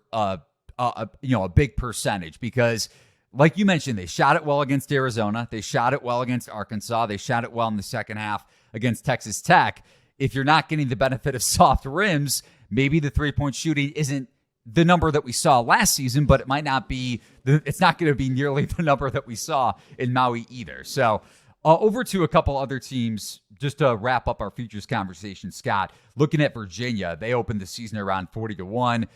you know, a big percentage, because like you mentioned, they shot it well against Arizona. They shot it well against Arkansas. They shot it well in the second half against Texas Tech. If you're not getting the benefit of soft rims, maybe the 3-point shooting isn't the number that we saw last season, but it might not be, it's not going to be nearly the number that we saw in Maui either. So over to a couple other teams, just to wrap up our futures conversation, Scott. Looking at Virginia, they opened the season around 40-1,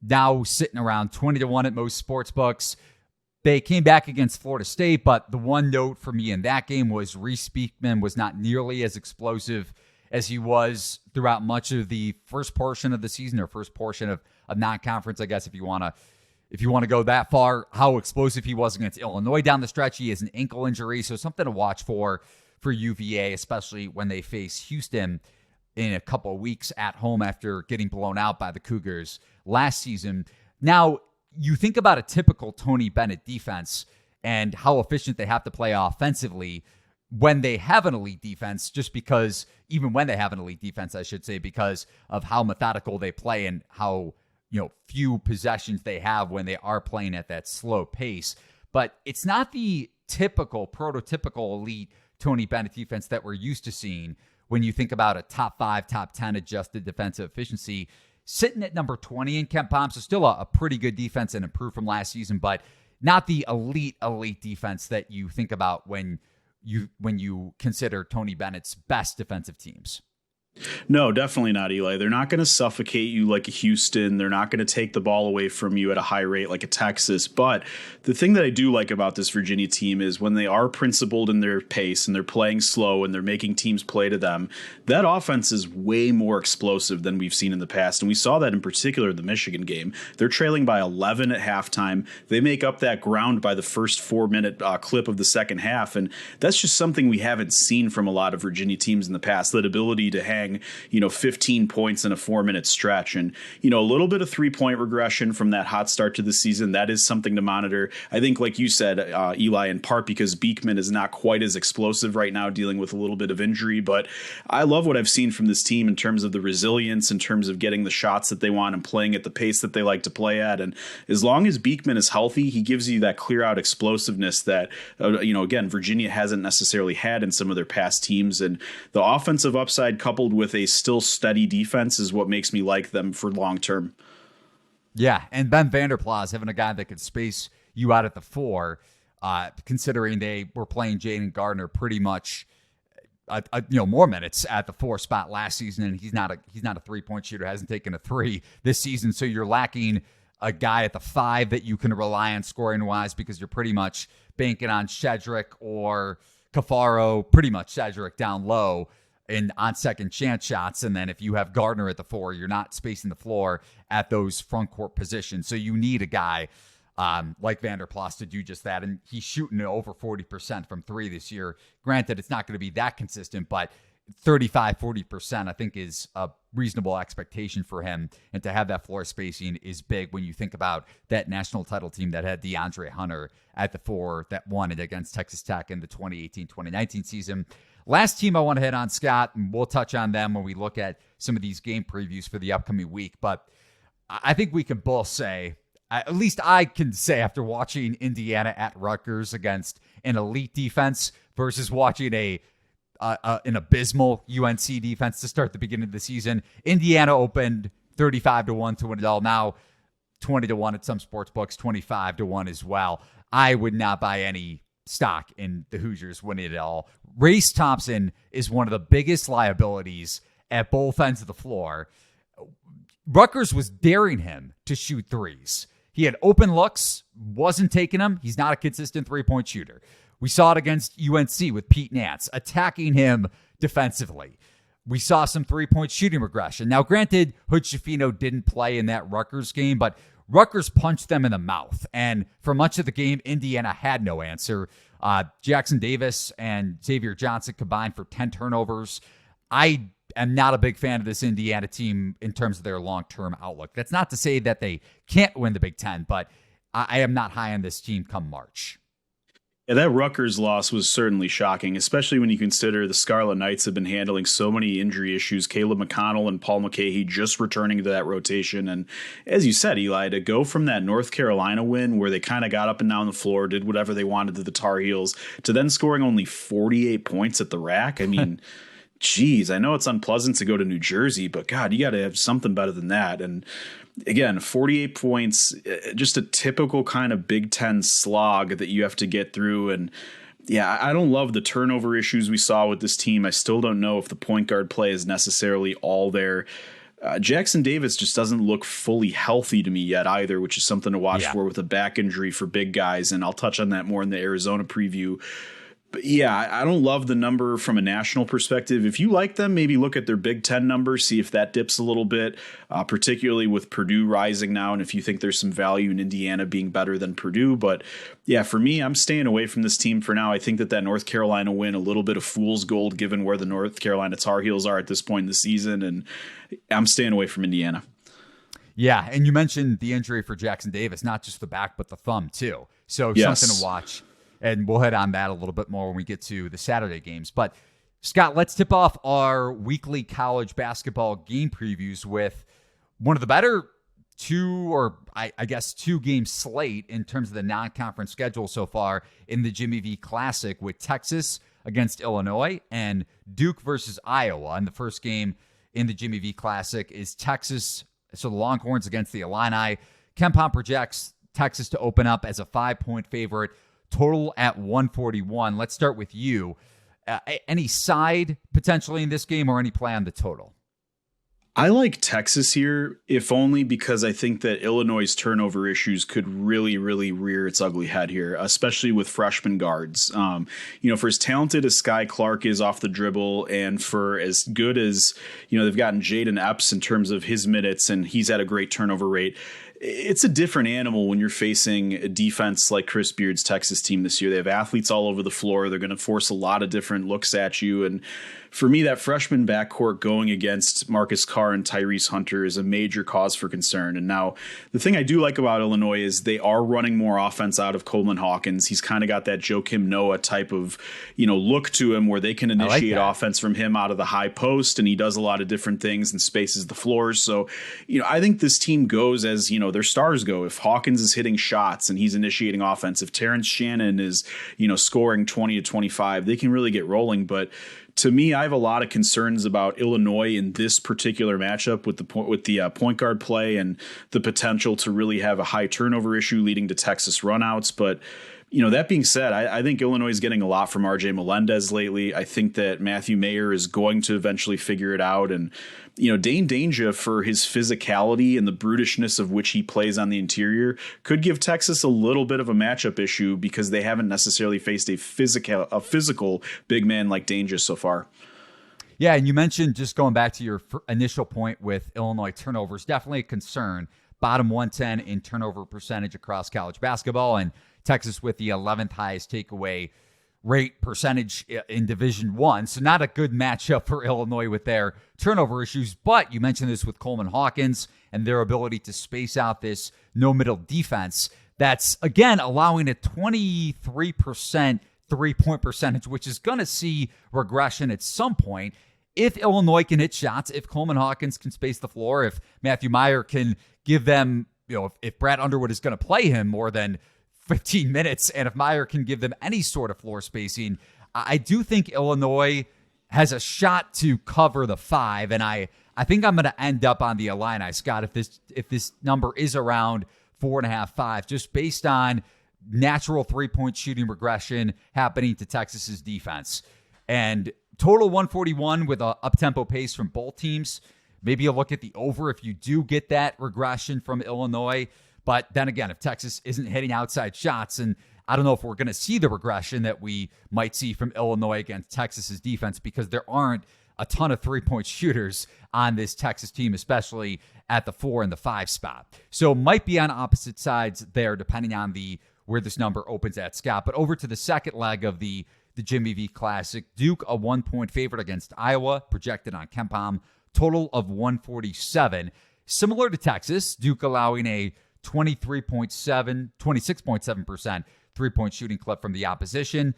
now sitting around 20-1 at most sports books. They came back against Florida State, but the one note for me in that game was Reese Beekman was not nearly as explosive as he was throughout much of the first portion of the season, or first portion of non-conference, I guess, if you want to go that far. How explosive he was against Illinois down the stretch. He has an ankle injury, so something to watch for UVA, especially when they face Houston in a couple of weeks at home after getting blown out by the Cougars last season. Now, you think about a typical Tony Bennett defense and how efficient they have to play offensively when they have an elite defense, just because, even when they have an elite defense, I should say, because of how methodical they play and how, you know, few possessions they have when they are playing at that slow pace. But it's not the typical, prototypical elite Tony Bennett defense that we're used to seeing when you think about a top 5, top 10 adjusted defensive efficiency, sitting at number 20 in KenPom. So still a pretty good defense and improved from last season, but not the elite defense that you think about when you consider Tony Bennett's best defensive teams. No, definitely not, Eli. They're not going to suffocate you like a Houston. They're not going to take the ball away from you at a high rate like a Texas. But the thing that I do like about this Virginia team is when they are principled in their pace and they're playing slow and they're making teams play to them, that offense is way more explosive than we've seen in the past. And we saw that in particular in the Michigan game. They're trailing by 11 at halftime. They make up that ground by the first 4-minute clip of the second half. And that's just something we haven't seen from a lot of Virginia teams in the past, that ability to hang, 15 points in a 4-minute stretch. And, a little bit of 3-point regression from that hot start to the season, that is something to monitor. I think, like you said, Eli, in part because Beekman is not quite as explosive right now, dealing with a little bit of injury. But I love what I've seen from this team in terms of the resilience, in terms of getting the shots that they want and playing at the pace that they like to play at. And as long as Beekman is healthy, he gives you that clear out explosiveness that, again, Virginia hasn't necessarily had in some of their past teams. And the offensive upside coupled with a still steady defense is what makes me like them for long term. Yeah, and Ben Vanderplas having a guy that could space you out at the 4, considering they were playing Jaden Gardner pretty much, more minutes at the 4 spot last season, and he's not a 3-point shooter, hasn't taken a 3 this season, so you're lacking a guy at the 5 that you can rely on scoring wise, because you're pretty much banking on Shedrick or Cafaro, pretty much Shedrick down low and on second chance shots. And then if you have Gardner at the 4, you're not spacing the floor at those front court positions. So you need a guy like Vanderplas to do just that. And he's shooting over 40% from 3 this year. Granted, it's not going to be that consistent, but 35-40%, I think, is a reasonable expectation for him. And to have that floor spacing is big when you think about that national title team that had DeAndre Hunter at the 4 that won it against Texas Tech in the 2018-2019 season. Last team I want to hit on, Scott, and we'll touch on them when we look at some of these game previews for the upcoming week. But I think we can both say, at least I can say after watching Indiana at Rutgers against an elite defense versus watching an abysmal UNC defense to start the beginning of the season. Indiana opened 35-1 to win it all. Now 20-1 at some sports books, 25-1 as well. I would not buy any stock in the Hoosiers winning it all. Race Thompson is one of the biggest liabilities at both ends of the floor. Rutgers was daring him to shoot threes. He had open looks, wasn't taking them. He's not a consistent three-point shooter. We saw it against UNC with Pete Nance, attacking him defensively. We saw some three-point shooting regression. Now, granted, Hood Schifino didn't play in that Rutgers game, but Rutgers punched them in the mouth. And for much of the game, Indiana had no answer. Jackson Davis and Xavier Johnson combined for 10 turnovers. I am not a big fan of this Indiana team in terms of their long-term outlook. That's not to say that they can't win the Big Ten, but I am not high on this team come March. Yeah, that Rutgers loss was certainly shocking, especially when you consider the Scarlet Knights have been handling so many injury issues. Caleb McConnell and Paul McCahey just returning to that rotation. And as you said, Eli, to go from that North Carolina win where they kind of got up and down the floor, did whatever they wanted to the Tar Heels, to then scoring only 48 points at the rack. I mean, geez, I know it's unpleasant to go to New Jersey, but God, you got to have something better than that. And again, 48 points, just a typical kind of Big Ten slog that you have to get through. And yeah, I don't love the turnover issues we saw with this team. I still don't know if the point guard play is necessarily all there. Jackson Davis just doesn't look fully healthy to me yet either, which is something to watch for with a back injury for big guys. And I'll touch on that more in the Arizona preview. But yeah, I don't love the number from a national perspective. If you like them, maybe look at their Big Ten numbers, see if that dips a little bit, particularly with Purdue rising now. And if you think there's some value in Indiana being better than Purdue. But yeah, for me, I'm staying away from this team for now. I think that North Carolina win, a little bit of fool's gold given where the North Carolina Tar Heels are at this point in the season. And I'm staying away from Indiana. Yeah, and you mentioned the injury for Jackson Davis, not just the back, but the thumb too. So something to watch. And we'll hit on that a little bit more when we get to the Saturday games. But, Scott, let's tip off our weekly college basketball game previews with one of the better two game slate in terms of the non-conference schedule so far in the Jimmy V Classic, with Texas against Illinois and Duke versus Iowa. And the first game in the Jimmy V Classic is Texas, so the Longhorns against the Illini. KenPom projects Texas to open up as a 5-point favorite. Total at 141. Let's start with you. Any side potentially in this game or any play on the total? I like Texas here, if only because I think that Illinois' turnover issues could really, really rear its ugly head here, especially with freshman guards. For as talented as Sky Clark is off the dribble, and for as good as, they've gotten Jaden Epps in terms of his minutes, and he's had a great turnover rate. It's a different animal when you're facing a defense like Chris Beard's Texas team this year. They have athletes all over the floor. They're going to force a lot of different looks at you. And for me, that freshman backcourt going against Marcus Carr and Tyrese Hunter is a major cause for concern. And now the thing I do like about Illinois is they are running more offense out of Coleman Hawkins. He's kind of got that Joakim Noah type of, look to him where they can initiate offense from him out of the high post. And he does a lot of different things and spaces the floors. So, I think this team goes as, their stars go. If Hawkins is hitting shots and he's initiating offense, if Terrence Shannon is, scoring 20 to 25, they can really get rolling. But to me, I have a lot of concerns about Illinois in this particular matchup with the point guard play and the potential to really have a high turnover issue leading to Texas runouts. But that being said, I think Illinois is getting a lot from RJ Melendez lately. I think that Matthew Mayer is going to eventually figure it out. And, Dane Danger, for his physicality and the brutishness of which he plays on the interior, could give Texas a little bit of a matchup issue because they haven't necessarily faced a physical big man like Danger so far. Yeah, and you mentioned, just going back to your initial point with Illinois turnovers, definitely a concern. Bottom 110 in turnover percentage across college basketball, and Texas with the 11th highest takeaway rate percentage in Division One. So not a good matchup for Illinois with their turnover issues. But you mentioned this with Coleman Hawkins and their ability to space out this no-middle defense. That's, again, allowing a 23% three-point percentage, which is going to see regression at some point. If Illinois can hit shots, if Coleman Hawkins can space the floor, if Matthew Meyer can give them, if Brad Underwood is going to play him more than 15 minutes, and if Meyer can give them any sort of floor spacing, I do think Illinois has a shot to cover the 5, and I think I'm going to end up on the Illini, Scott, if this number is around 4.5, 5, just based on natural three-point shooting regression happening to Texas's defense. And total 141 with a up-tempo pace from both teams. Maybe you look at the over if you do get that regression from Illinois. But then again, if Texas isn't hitting outside shots, and I don't know if we're going to see the regression that we might see from Illinois against Texas's defense, because there aren't a ton of three-point shooters on this Texas team, especially at the 4 and the 5 spot. So might be on opposite sides there, depending on where this number opens at, Scott. But over to the second leg of the Jimmy V Classic, Duke a 1-point favorite against Iowa, projected on KenPom, total of 147. Similar to Texas, Duke allowing a 26.7% three-point shooting clip from the opposition.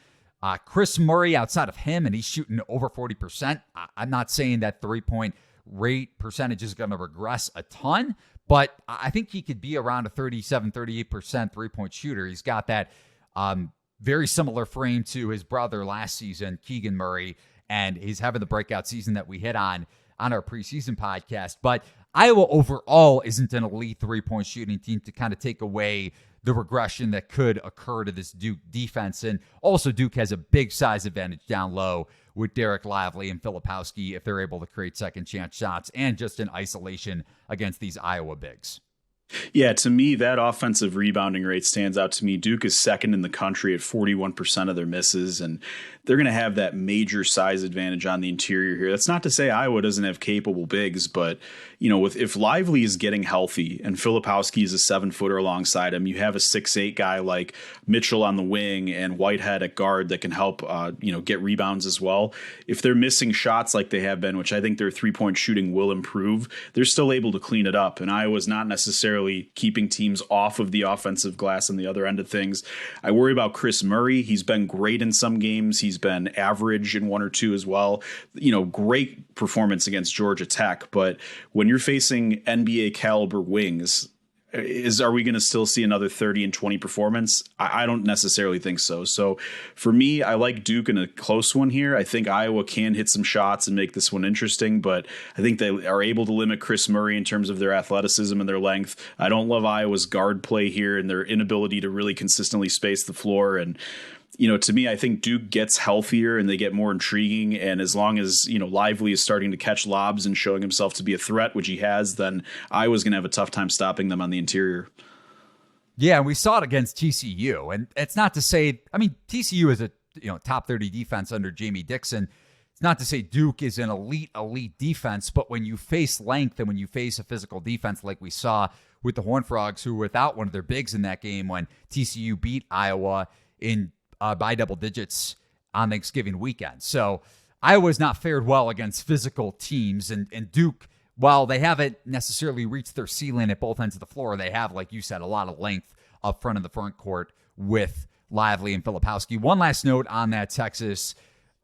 Chris Murray, outside of him, and he's shooting over 40%. I'm not saying that three-point rate percentage is going to regress a ton, but I think he could be around a 38% three-point shooter. He's got that very similar frame to his brother last season, Keegan Murray, and he's having the breakout season that we hit on our preseason podcast. But Iowa overall isn't an elite three-point shooting team to kind of take away the regression that could occur to this Duke defense. And also Duke has a big size advantage down low with Derek Lively and Filipowski if they're able to create second chance shots and just in isolation against these Iowa bigs. Yeah, to me, that offensive rebounding rate stands out to me. Duke is second in the country at 41% of their misses, and they're going to have that major size advantage on the interior here. That's not to say Iowa doesn't have capable bigs, but if Lively is getting healthy and Filipowski is a 7-footer alongside him, you have a 6'8" guy like Mitchell on the wing and Whitehead at guard that can help get rebounds as well. If they're missing shots like they have been, which I think their three-point shooting will improve, they're still able to clean it up, and Iowa's not necessarily keeping teams off of the offensive glass on the other end of things. I worry about Chris Murray. He's been great in some games. He's been average in one or two as well. Great performance against Georgia Tech. But when you're facing NBA caliber wings, are we going to still see another 30 and 20 performance? I don't necessarily think so. So for me, I like Duke in a close one here. I think Iowa can hit some shots and make this one interesting, but I think they are able to limit Chris Murray in terms of their athleticism and their length. I don't love Iowa's guard play here and their inability to really consistently space the floor. And to me, I think Duke gets healthier and they get more intriguing. And as long as, Lively is starting to catch lobs and showing himself to be a threat, which he has, then Iowa's going to have a tough time stopping them on the interior. Yeah, and we saw it against TCU. And it's not to say, TCU is a top 30 defense under Jamie Dixon. It's not to say Duke is an elite defense, but when you face length and when you face a physical defense like we saw with the Horned Frogs, who were without one of their bigs in that game when TCU beat Iowa by double digits on Thanksgiving weekend. So Iowa's not fared well against physical teams, and Duke, while they haven't necessarily reached their ceiling at both ends of the floor, they have, like you said, a lot of length up front in the front court with Lively and Filipowski. One last note on that Texas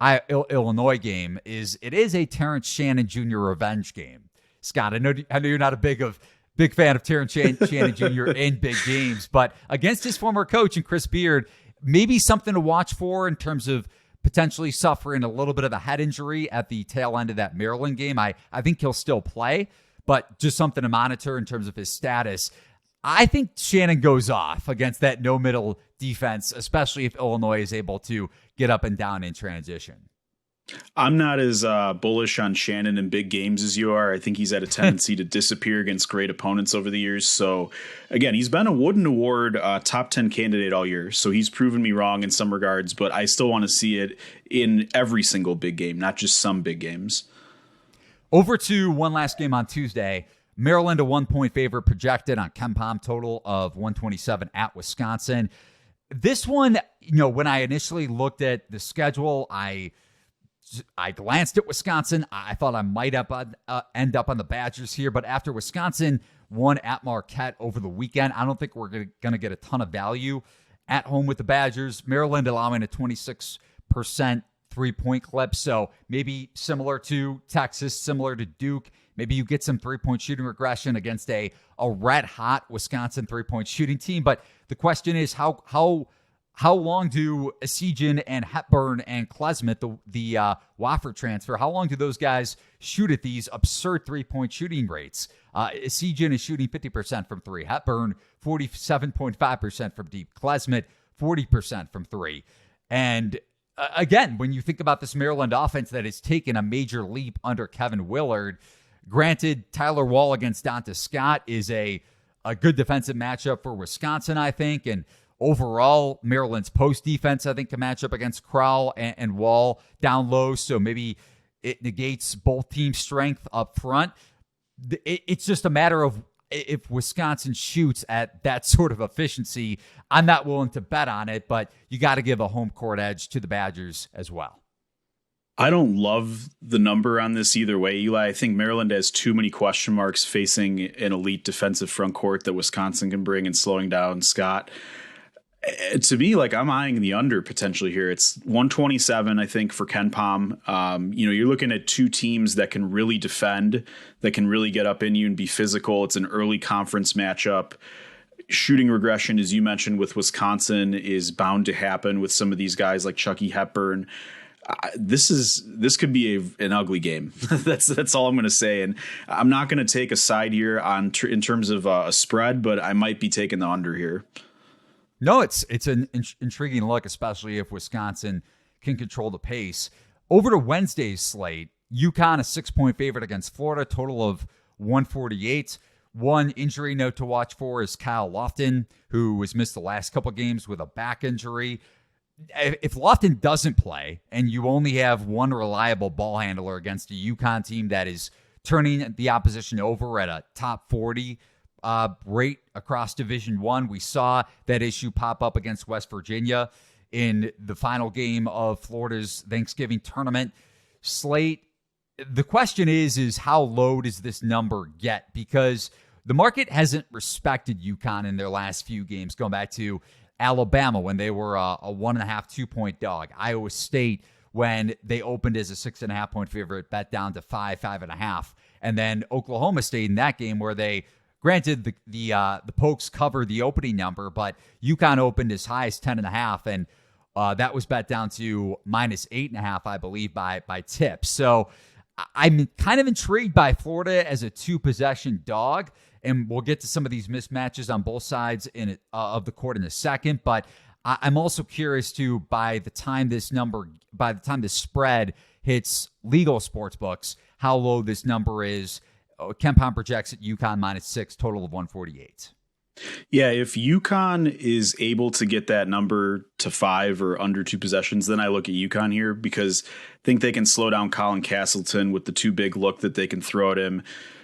Illinois game is it is a Terrence Shannon Jr. revenge game. Scott, I know you're not a big fan of Terrence Shannon Jr. in big games, but against his former coach and Chris Beard, maybe something to watch for in terms of potentially suffering a little bit of a head injury at the tail end of that Maryland game. I think he'll still play, but just something to monitor in terms of his status. I think Shannon goes off against that no-middle defense, especially if Illinois is able to get up and down in transition. I'm not as bullish on Shannon in big games as you are. I think he's had a tendency to disappear against great opponents over the years. So, again, he's been a Wooden Award top 10 candidate all year. So he's proven me wrong in some regards, but I still want to see it in every single big game, not just some big games. Over to one last game on Tuesday. Maryland, a 1-point favorite projected on KenPom, total of 127 at Wisconsin. This one, when I initially looked at the schedule, I glanced at Wisconsin. I thought I might end up on the Badgers here, but after Wisconsin won at Marquette over the weekend, I don't think we're going to get a ton of value at home with the Badgers. Maryland allowing a 26% three-point clip, so maybe similar to Texas, similar to Duke. Maybe you get some three-point shooting regression against a red-hot Wisconsin three-point shooting team. But the question is, how long do Esigian and Hepburn and Klesmit, the Wofford transfer, how long do those guys shoot at these absurd three-point shooting rates? Esigian is shooting 50% from three. Hepburn, 47.5% from deep. Klesmit, 40% from three. And again, when you think about this Maryland offense that has taken a major leap under Kevin Willard, granted, Tyler Wall against Donta Scott is a good defensive matchup for Wisconsin, I think. And overall, Maryland's post defense, I think, can match up against Crowell and Wall down low. So maybe it negates both teams' strength up front. It's just a matter of if Wisconsin shoots at that sort of efficiency. I'm not willing to bet on it, but you got to give a home court edge to the Badgers as well. I don't love the number on this either way, Eli. I think Maryland has too many question marks facing an elite defensive front court that Wisconsin can bring and slowing down Scott. To me, I'm eyeing the under potentially here. It's 127, I think, for KenPom. You're looking at two teams that can really defend, that can really get up in you and be physical. It's an early conference matchup. Shooting regression, as you mentioned, with Wisconsin is bound to happen with some of these guys like Chucky Hepburn. This could be an ugly game. That's all I'm going to say. And I'm not going to take a side here in terms of a spread, but I might be taking the under here. No, it's an intriguing look, especially if Wisconsin can control the pace. Over to Wednesday's slate, UConn a 6-point favorite against Florida, total of 148. One injury note to watch for is Kyle Lofton, who has missed the last couple games with a back injury. If Lofton doesn't play and you only have one reliable ball handler against a UConn team that is turning the opposition over at a top 40 rate across Division I. We saw that issue pop up against West Virginia in the final game of Florida's Thanksgiving tournament slate. The question is how low does this number get? Because the market hasn't respected UConn in their last few games, going back to Alabama when they were a 1.5, 2-point dog. Iowa State when they opened as a 6.5-point favorite, bet down to 5.5. And then Oklahoma State in that game where they, granted, the Pokes covered the opening number, but UConn opened as high as 10.5, and that was bet down to -8.5, I believe, by tips. So I'm kind of intrigued by Florida as a 2-possession dog, and we'll get to some of these mismatches on both sides of the court in a second. But I'm also curious to by the time this spread hits legal sports books, how low this number is. KenPom projects at UConn -6, total of 148. Yeah, if UConn is able to get that number to 5 or under 2 possessions, then I look at UConn here because I think they can slow down Colin Castleton with the too big look that they can throw at him.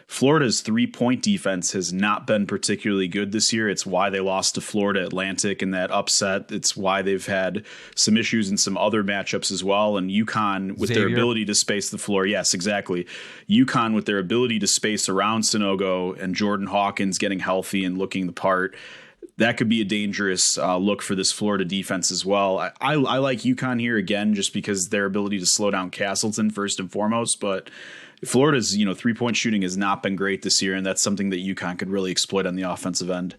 Florida's 3-point defense has not been particularly good this year. It's why they lost to Florida Atlantic in that upset. It's why they've had some issues in some other matchups as well. And UConn, with their ability to space the floor. Yes, exactly. UConn, with their ability to space around Sanogo and Jordan Hawkins getting healthy and looking the part, that could be a dangerous look for this Florida defense as well. I like UConn here again, just because their ability to slow down Castleton first and foremost. But Florida's 3-point shooting has not been great this year, and that's something that UConn could really exploit on the offensive end.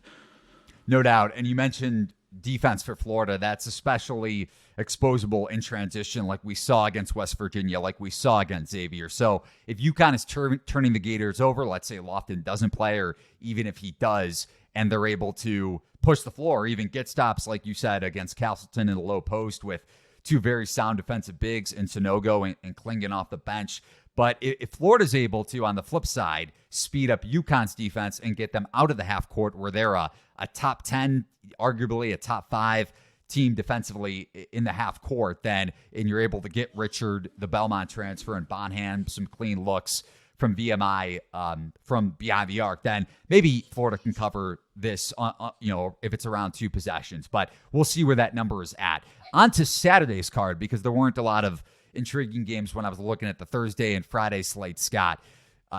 No doubt. And you mentioned defense for Florida. That's especially exposable in transition, like we saw against West Virginia, like we saw against Xavier. So if UConn is turning the Gators over, let's say Lofton doesn't play, or even if he does, and they're able to push the floor, or even get stops, like you said, against Castleton in the low post with two very sound defensive bigs in Sanogo and Klingon off the bench. But if Florida's able to, on the flip side, speed up UConn's defense and get them out of the half court where they're a top 10, arguably a top 5 team defensively in the half court, and you're able to get Richard, the Belmont transfer, and Bonham some clean looks from VMI from behind the arc, then maybe Florida can cover this, if it's around 2 possessions. But we'll see where that number is at. On to Saturday's card, because there weren't a lot of intriguing games when I was looking at the Thursday and Friday slate, Scott.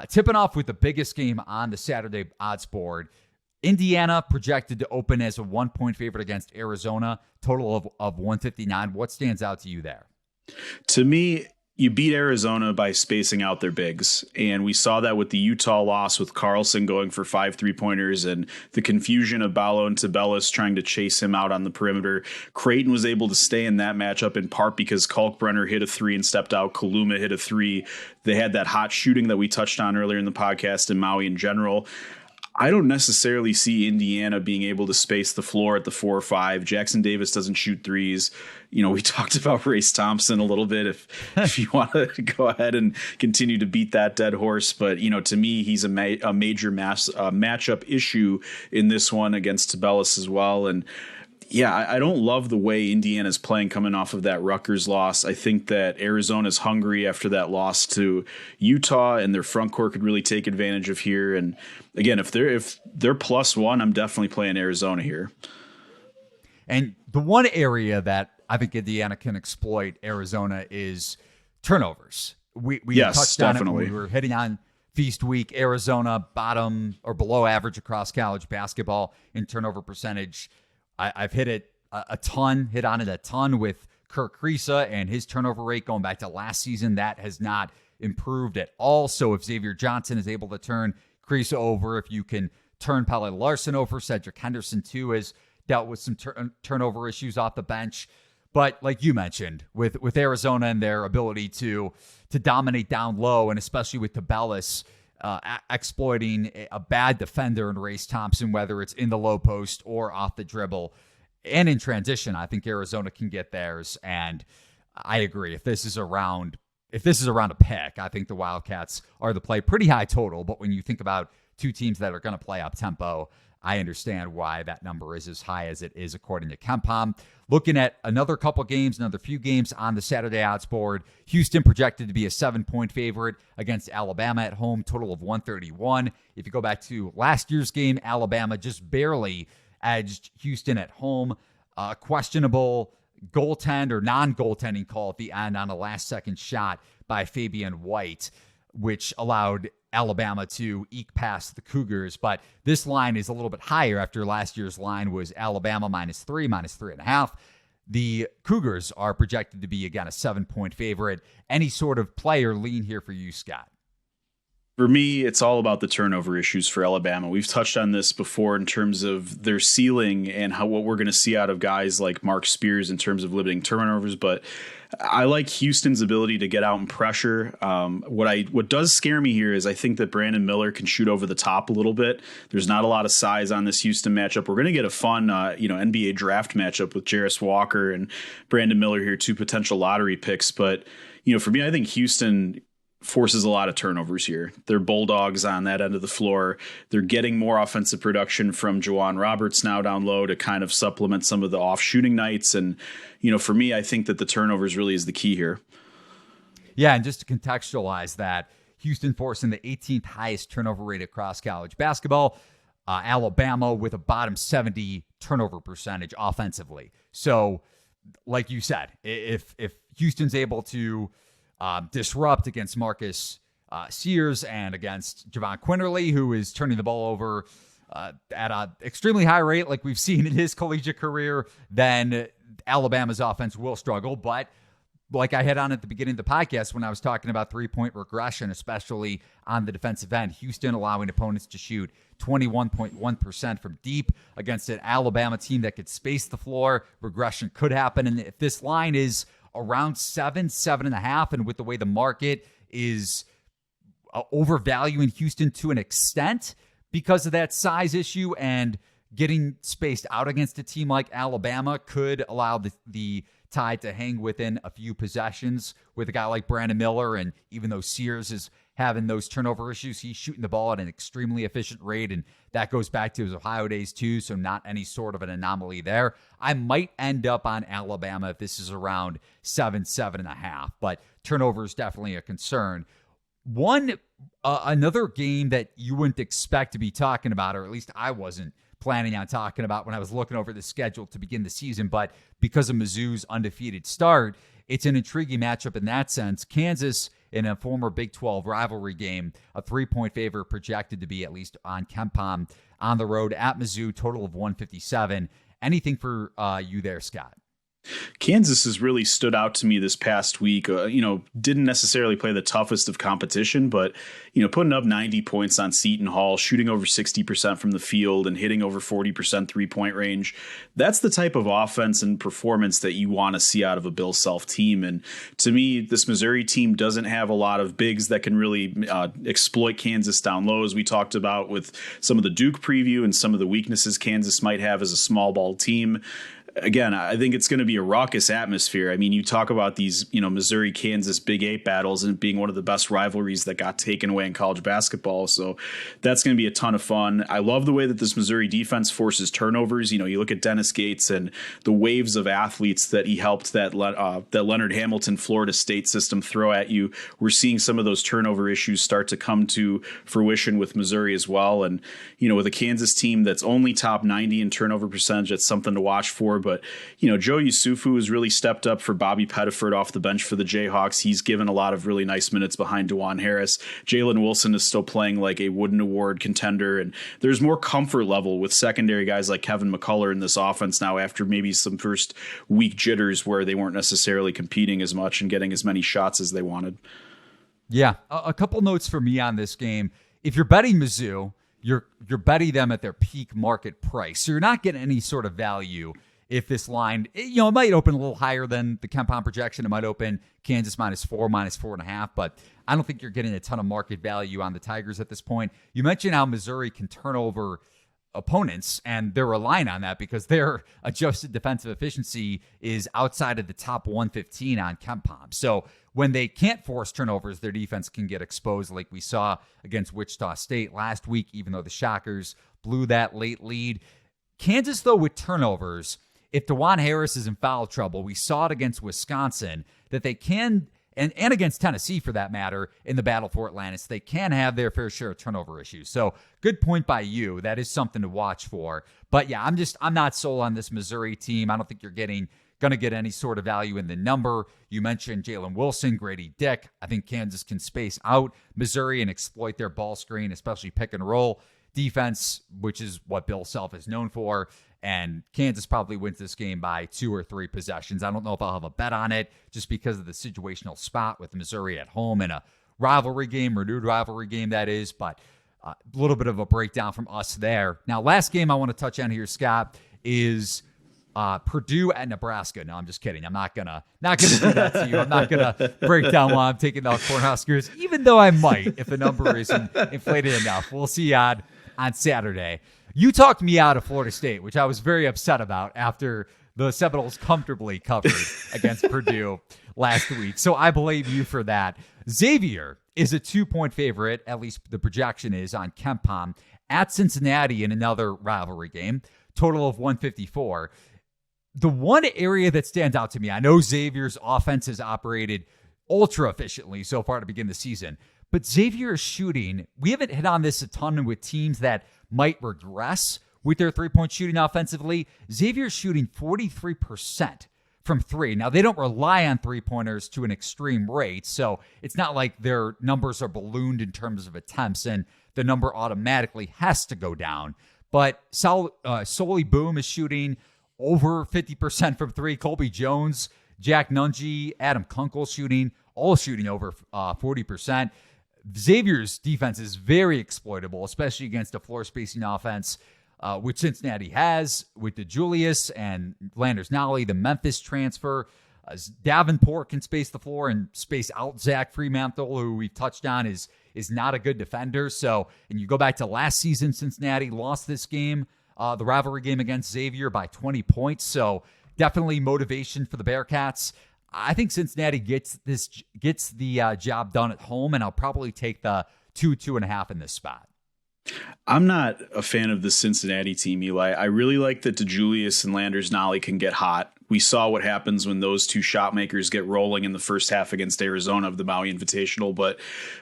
Tipping off with the biggest game on the Saturday odds board, Indiana projected to open as a 1-point favorite against Arizona, total of 159. What stands out to you there? To me, you beat Arizona by spacing out their bigs. And we saw that with the Utah loss, with Carlson going for 5 3-pointers and the confusion of Ballo and Tabellis trying to chase him out on the perimeter. Creighton was able to stay in that matchup in part because Kalkbrenner hit a 3 and stepped out. Kaluma hit a 3. They had that hot shooting that we touched on earlier in the podcast, and Maui in general. I don't necessarily see Indiana being able to space the floor at the 4 or 5. Jackson Davis doesn't shoot threes. We talked about Race Thompson a little bit if you want to go ahead and continue to beat that dead horse. But, to me, he's a major matchup issue in this one against Tabellis as well. And yeah, I don't love the way Indiana's playing coming off of that Rutgers loss. I think that Arizona's hungry after that loss to Utah, and their front court could really take advantage of here. And again, if they're +1, I'm definitely playing Arizona here. And the one area that I think Indiana can exploit Arizona is turnovers. We touched on it when we were hitting on Feast Week. Arizona bottom or below average across college basketball in turnover percentage. I've hit it a ton with Kirk Kriisa and his turnover rate going back to last season. That has not improved at all. So if Xavier Johnson is able to turn Kriisa over, if you can turn Pelle Larsson over, Cedric Henderson too has dealt with some turnover issues off the bench. But like you mentioned, with Arizona and their ability to dominate down low, and especially with Tabellis exploiting a bad defender in Race Thompson, whether it's in the low post or off the dribble and in transition, I think Arizona can get theirs. And I agree. If this is around a pick, I think the Wildcats are the play. Pretty high total, but when you think about two teams that are going to play up tempo, I understand why that number is as high as it is according to KenPom. Looking at another few games on the Saturday odds board, Houston projected to be a 7-point favorite against Alabama at home, total of 131. If you go back to last year's game, Alabama just barely edged Houston at home. Questionable goaltend or non-goaltending call at the end on a last-second shot by Fabian White, which allowed Alabama to eke past the Cougars. But this line is a little bit higher after last year's line was Alabama -3, -3.5. The Cougars are projected to be, again, a 7-point favorite. Any sort of play or lean here for you, Scott? For me, it's all about the turnover issues for Alabama. We've touched on this before in terms of their ceiling and what we're going to see out of guys like Mark Spears in terms of limiting turnovers. But I like Houston's ability to get out and pressure. What does scare me here is I think that Brandon Miller can shoot over the top a little bit. There's not a lot of size on this Houston matchup. We're going to get a fun, NBA draft matchup with Jarris Walker and Brandon Miller here, 2 potential lottery picks. But for me, I think Houston forces a lot of turnovers here. They're bulldogs on that end of the floor. They're getting more offensive production from Juwan Roberts now down low to kind of supplement some of the off shooting nights. And, for me, I think that the turnovers really is the key here. Yeah. And just to contextualize that, Houston forcing the 18th highest turnover rate across college basketball. Alabama with a bottom 70 turnover percentage offensively. So like you said, if Houston's able to disrupt against Marcus Sears and against Javon Quinterly, who is turning the ball over at an extremely high rate like we've seen in his collegiate career, then Alabama's offense will struggle. But like I had on at the beginning of the podcast when I was talking about 3-point regression, especially on the defensive end, Houston allowing opponents to shoot 21.1% from deep against an Alabama team that could space the floor. Regression could happen. And if this line is around 7.5, and with the way the market is overvaluing Houston to an extent because of that size issue, and getting spaced out against a team like Alabama could allow the Tide to hang within a few possessions with a guy like Brandon Miller. And even though Sears is having those turnover issues, he's shooting the ball at an extremely efficient rate, and that goes back to his Ohio days too, so not any sort of an anomaly there. I might end up on Alabama if this is around 7.5, but turnover is definitely a concern. One Another game that you wouldn't expect to be talking about, or at least I wasn't planning on talking about when I was looking over the schedule to begin the season, but because of Mizzou's undefeated start, it's an intriguing matchup in that sense. Kansas, in a former Big 12 rivalry game, a 3-point favorite projected to be, at least on KenPom, on the road at Mizzou, total of 157. Anything for you there, Scott? Kansas has really stood out to me this past week. Didn't necessarily play the toughest of competition, but, putting up 90 points on Seton Hall, shooting over 60% from the field and hitting over 40% 3-point range. That's the type of offense and performance that you want to see out of a Bill Self team. And to me, this Missouri team doesn't have a lot of bigs that can really exploit Kansas down low, as we talked about with some of the Duke preview and some of the weaknesses Kansas might have as a small ball team. Again, I think it's going to be a raucous atmosphere. I mean, you talk about these, Missouri-Kansas Big 8 battles and it being one of the best rivalries that got taken away in college basketball. So that's going to be a ton of fun. I love the way that this Missouri defense forces turnovers. You look at Dennis Gates and the waves of athletes that he helped that Leonard Hamilton Florida State system throw at you. We're seeing some of those turnover issues start to come to fruition with Missouri as well. And, with a Kansas team that's only top 90 in turnover percentage, that's something to watch for. But, Joe Yusufu has really stepped up for Bobby Pettiford off the bench for the Jayhawks. He's given a lot of really nice minutes behind DeJuan Harris. Jalen Wilson is still playing like a Wooden Award contender. And there's more comfort level with secondary guys like Kevin McCullough in this offense now after maybe some first week jitters where they weren't necessarily competing as much and getting as many shots as they wanted. Yeah, a couple notes for me on this game. If you're betting Mizzou, you're betting them at their peak market price. So you're not getting any sort of value if this line, it might open a little higher than the KenPom projection. It might open Kansas -4, -4.5, but I don't think you're getting a ton of market value on the Tigers at this point. You mentioned how Missouri can turn over opponents, and they're relying on that because their adjusted defensive efficiency is outside of the top 115 on KenPom. So when they can't force turnovers, their defense can get exposed like we saw against Wichita State last week, even though the Shockers blew that late lead. Kansas, though, with turnovers, if DeJuan Harris is in foul trouble, we saw it against Wisconsin, that they can, and against Tennessee for that matter, in the battle for Atlantis, they can have their fair share of turnover issues. So good point by you. That is something to watch for. But yeah, I'm not sold on this Missouri team. I don't think you're going to get any sort of value in the number. You mentioned Jalen Wilson, Grady Dick. I think Kansas can space out Missouri and exploit their ball screen, especially pick and roll defense, which is what Bill Self is known for. And Kansas probably wins this game by 2 or 3 possessions. I don't know if I'll have a bet on it just because of the situational spot with Missouri at home in a rivalry game, renewed rivalry game that is, but a little bit of a breakdown from us there. Now, last game I want to touch on here, Scott, is Purdue at Nebraska. No, I'm just kidding. I'm not gonna do that to you. I'm not gonna break down why I'm taking the Cornhuskers, even though I might if the number isn't inflated enough. We'll see on Saturday. You talked me out of Florida State, which I was very upset about after the Seminoles comfortably covered against Purdue last week. So I blame you for that. Xavier is a 2-point favorite, at least the projection is on KenPom, at Cincinnati in another rivalry game, total of 154. The one area that stands out to me, I know Xavier's offense has operated ultra efficiently so far to begin the season, but Xavier is shooting. We haven't hit on this a ton with teams that might regress with their 3-point shooting offensively. Xavier's shooting 43% from 3. Now, they don't rely on 3-pointers to an extreme rate, so it's not like their numbers are ballooned in terms of attempts, and the number automatically has to go down. But Soli Boom is shooting over 50% from 3. Colby Jones, Jack Nungy, Adam Kunkel all shooting over 40%. Xavier's defense is very exploitable, especially against a floor spacing offense, which Cincinnati has with DeJulius and Landers Nolly, the Memphis transfer. Davenport can space the floor and space out Zach Fremantle, who we've touched on is not a good defender. So, and you go back to last season, Cincinnati lost this game, the rivalry game against Xavier, by 20 points. So definitely motivation for the Bearcats. I think Cincinnati gets the job done at home, and I'll probably take the 2.5 in this spot. I'm not a fan of the Cincinnati team, Eli. I really like that DeJulius and Landers Nolly can get hot. We saw what happens when those two shot makers get rolling in the first half against Arizona of the Maui Invitational. But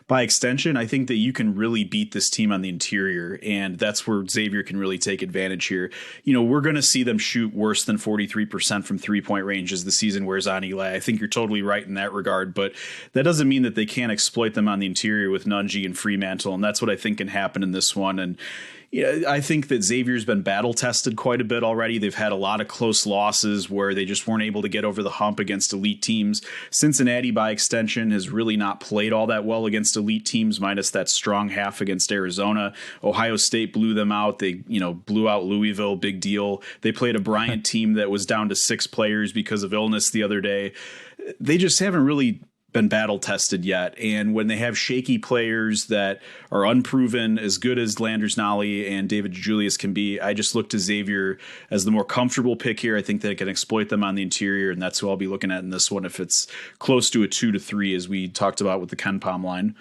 by extension, I think that you can really beat this team on the interior, and that's where Xavier can really take advantage here. We're going to see them shoot worse than 43% from three-point range as the season wears on, Eli. I think you're totally right in that regard, but that doesn't mean that they can't exploit them on the interior with Nunji and Fremantle, and that's what I think can happen in this one. And I think that Xavier's been battle tested quite a bit already. They've had a lot of close losses where they just weren't able to get over the hump against elite teams. Cincinnati, by extension, has really not played all that well against elite teams, minus that strong half against Arizona. Ohio State blew them out. They, blew out Louisville, big deal. They played a Bryant team that was down to 6 players because of illness the other day. They just haven't really been battle tested yet. And when they have shaky players that are unproven, as good as Landers Nolly and David Julius can be, I just look to Xavier as the more comfortable pick here. I think they can exploit them on the interior, and that's who I'll be looking at in this one if it's close to a 2-3, as we talked about with the Ken Pom line.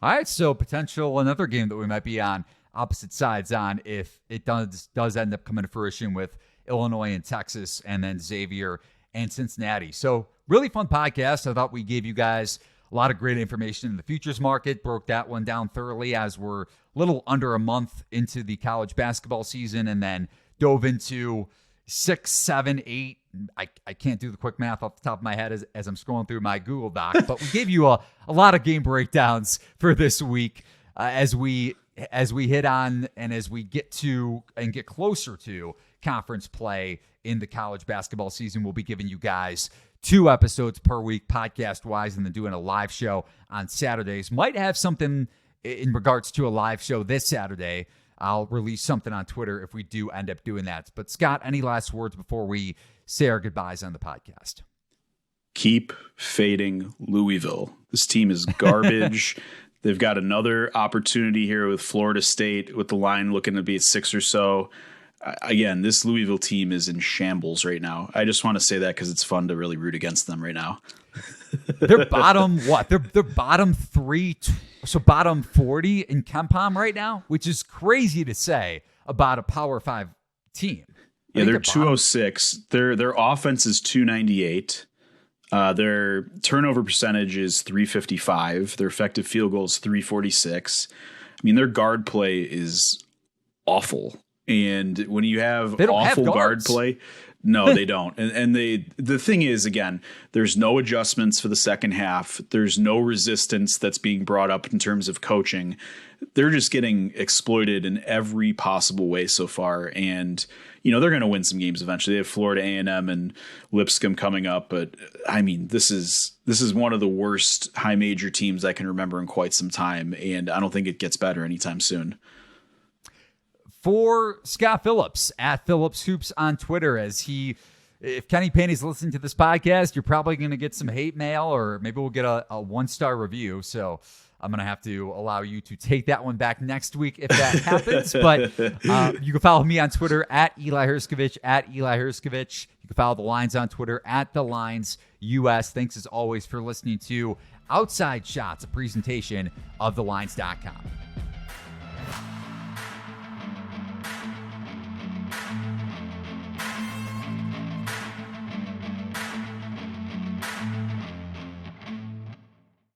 All right, so potential another game that we might be on opposite sides on if it does end up coming to fruition with Illinois and Texas, and then Xavier and Cincinnati. So really fun podcast. I thought we gave you guys a lot of great information in the futures market, broke that one down thoroughly as we're a little under a month into the college basketball season, and then dove into 6, 7, 8. I can't do the quick math off the top of my head as I'm scrolling through my Google Doc, but we gave you a lot of game breakdowns for this week as we hit on and as we get to and get closer to conference play in the college basketball season. We'll be giving you guys 2 episodes per week podcast-wise, and then doing a live show on Saturdays. Might have something in regards to a live show this Saturday. I'll release something on Twitter if we do end up doing that. But Scott, any last words before we say our goodbyes on the podcast? Keep fading Louisville. This team is garbage. They've got another opportunity here with Florida State, with the line looking to be at 6 or so. Again, this Louisville team is in shambles right now. I just want to say that because it's fun to really root against them right now. They're bottom what? They're bottom 3, so bottom 40 in KenPom right now, which is crazy to say about a Power 5 team. Yeah, they're 206. Their offense is 298. Their turnover percentage is 355. Their effective field goal is 346. I mean, their guard play is awful. And when you have awful guard play, no, they don't. And the thing is, again, there's no adjustments for the second half. There's no resistance that's being brought up in terms of coaching. They're just getting exploited in every possible way so far. And, they're going to win some games eventually. They have Florida A&M and Lipscomb coming up. But, I mean, this is one of the worst high major teams I can remember in quite some time. And I don't think it gets better anytime soon. For Scott Phillips at Phillips Hoops on Twitter, if Kenny Payne's listening to this podcast, you're probably going to get some hate mail, or maybe we'll get a 1-star review. So I'm going to have to allow you to take that one back next week if that happens. But you can follow me on Twitter at Eli Hershkovich, at Eli Hershkovich. You can follow The Lines on Twitter at TheLines US. Thanks as always for listening to Outside Shots, a presentation of TheLines.com.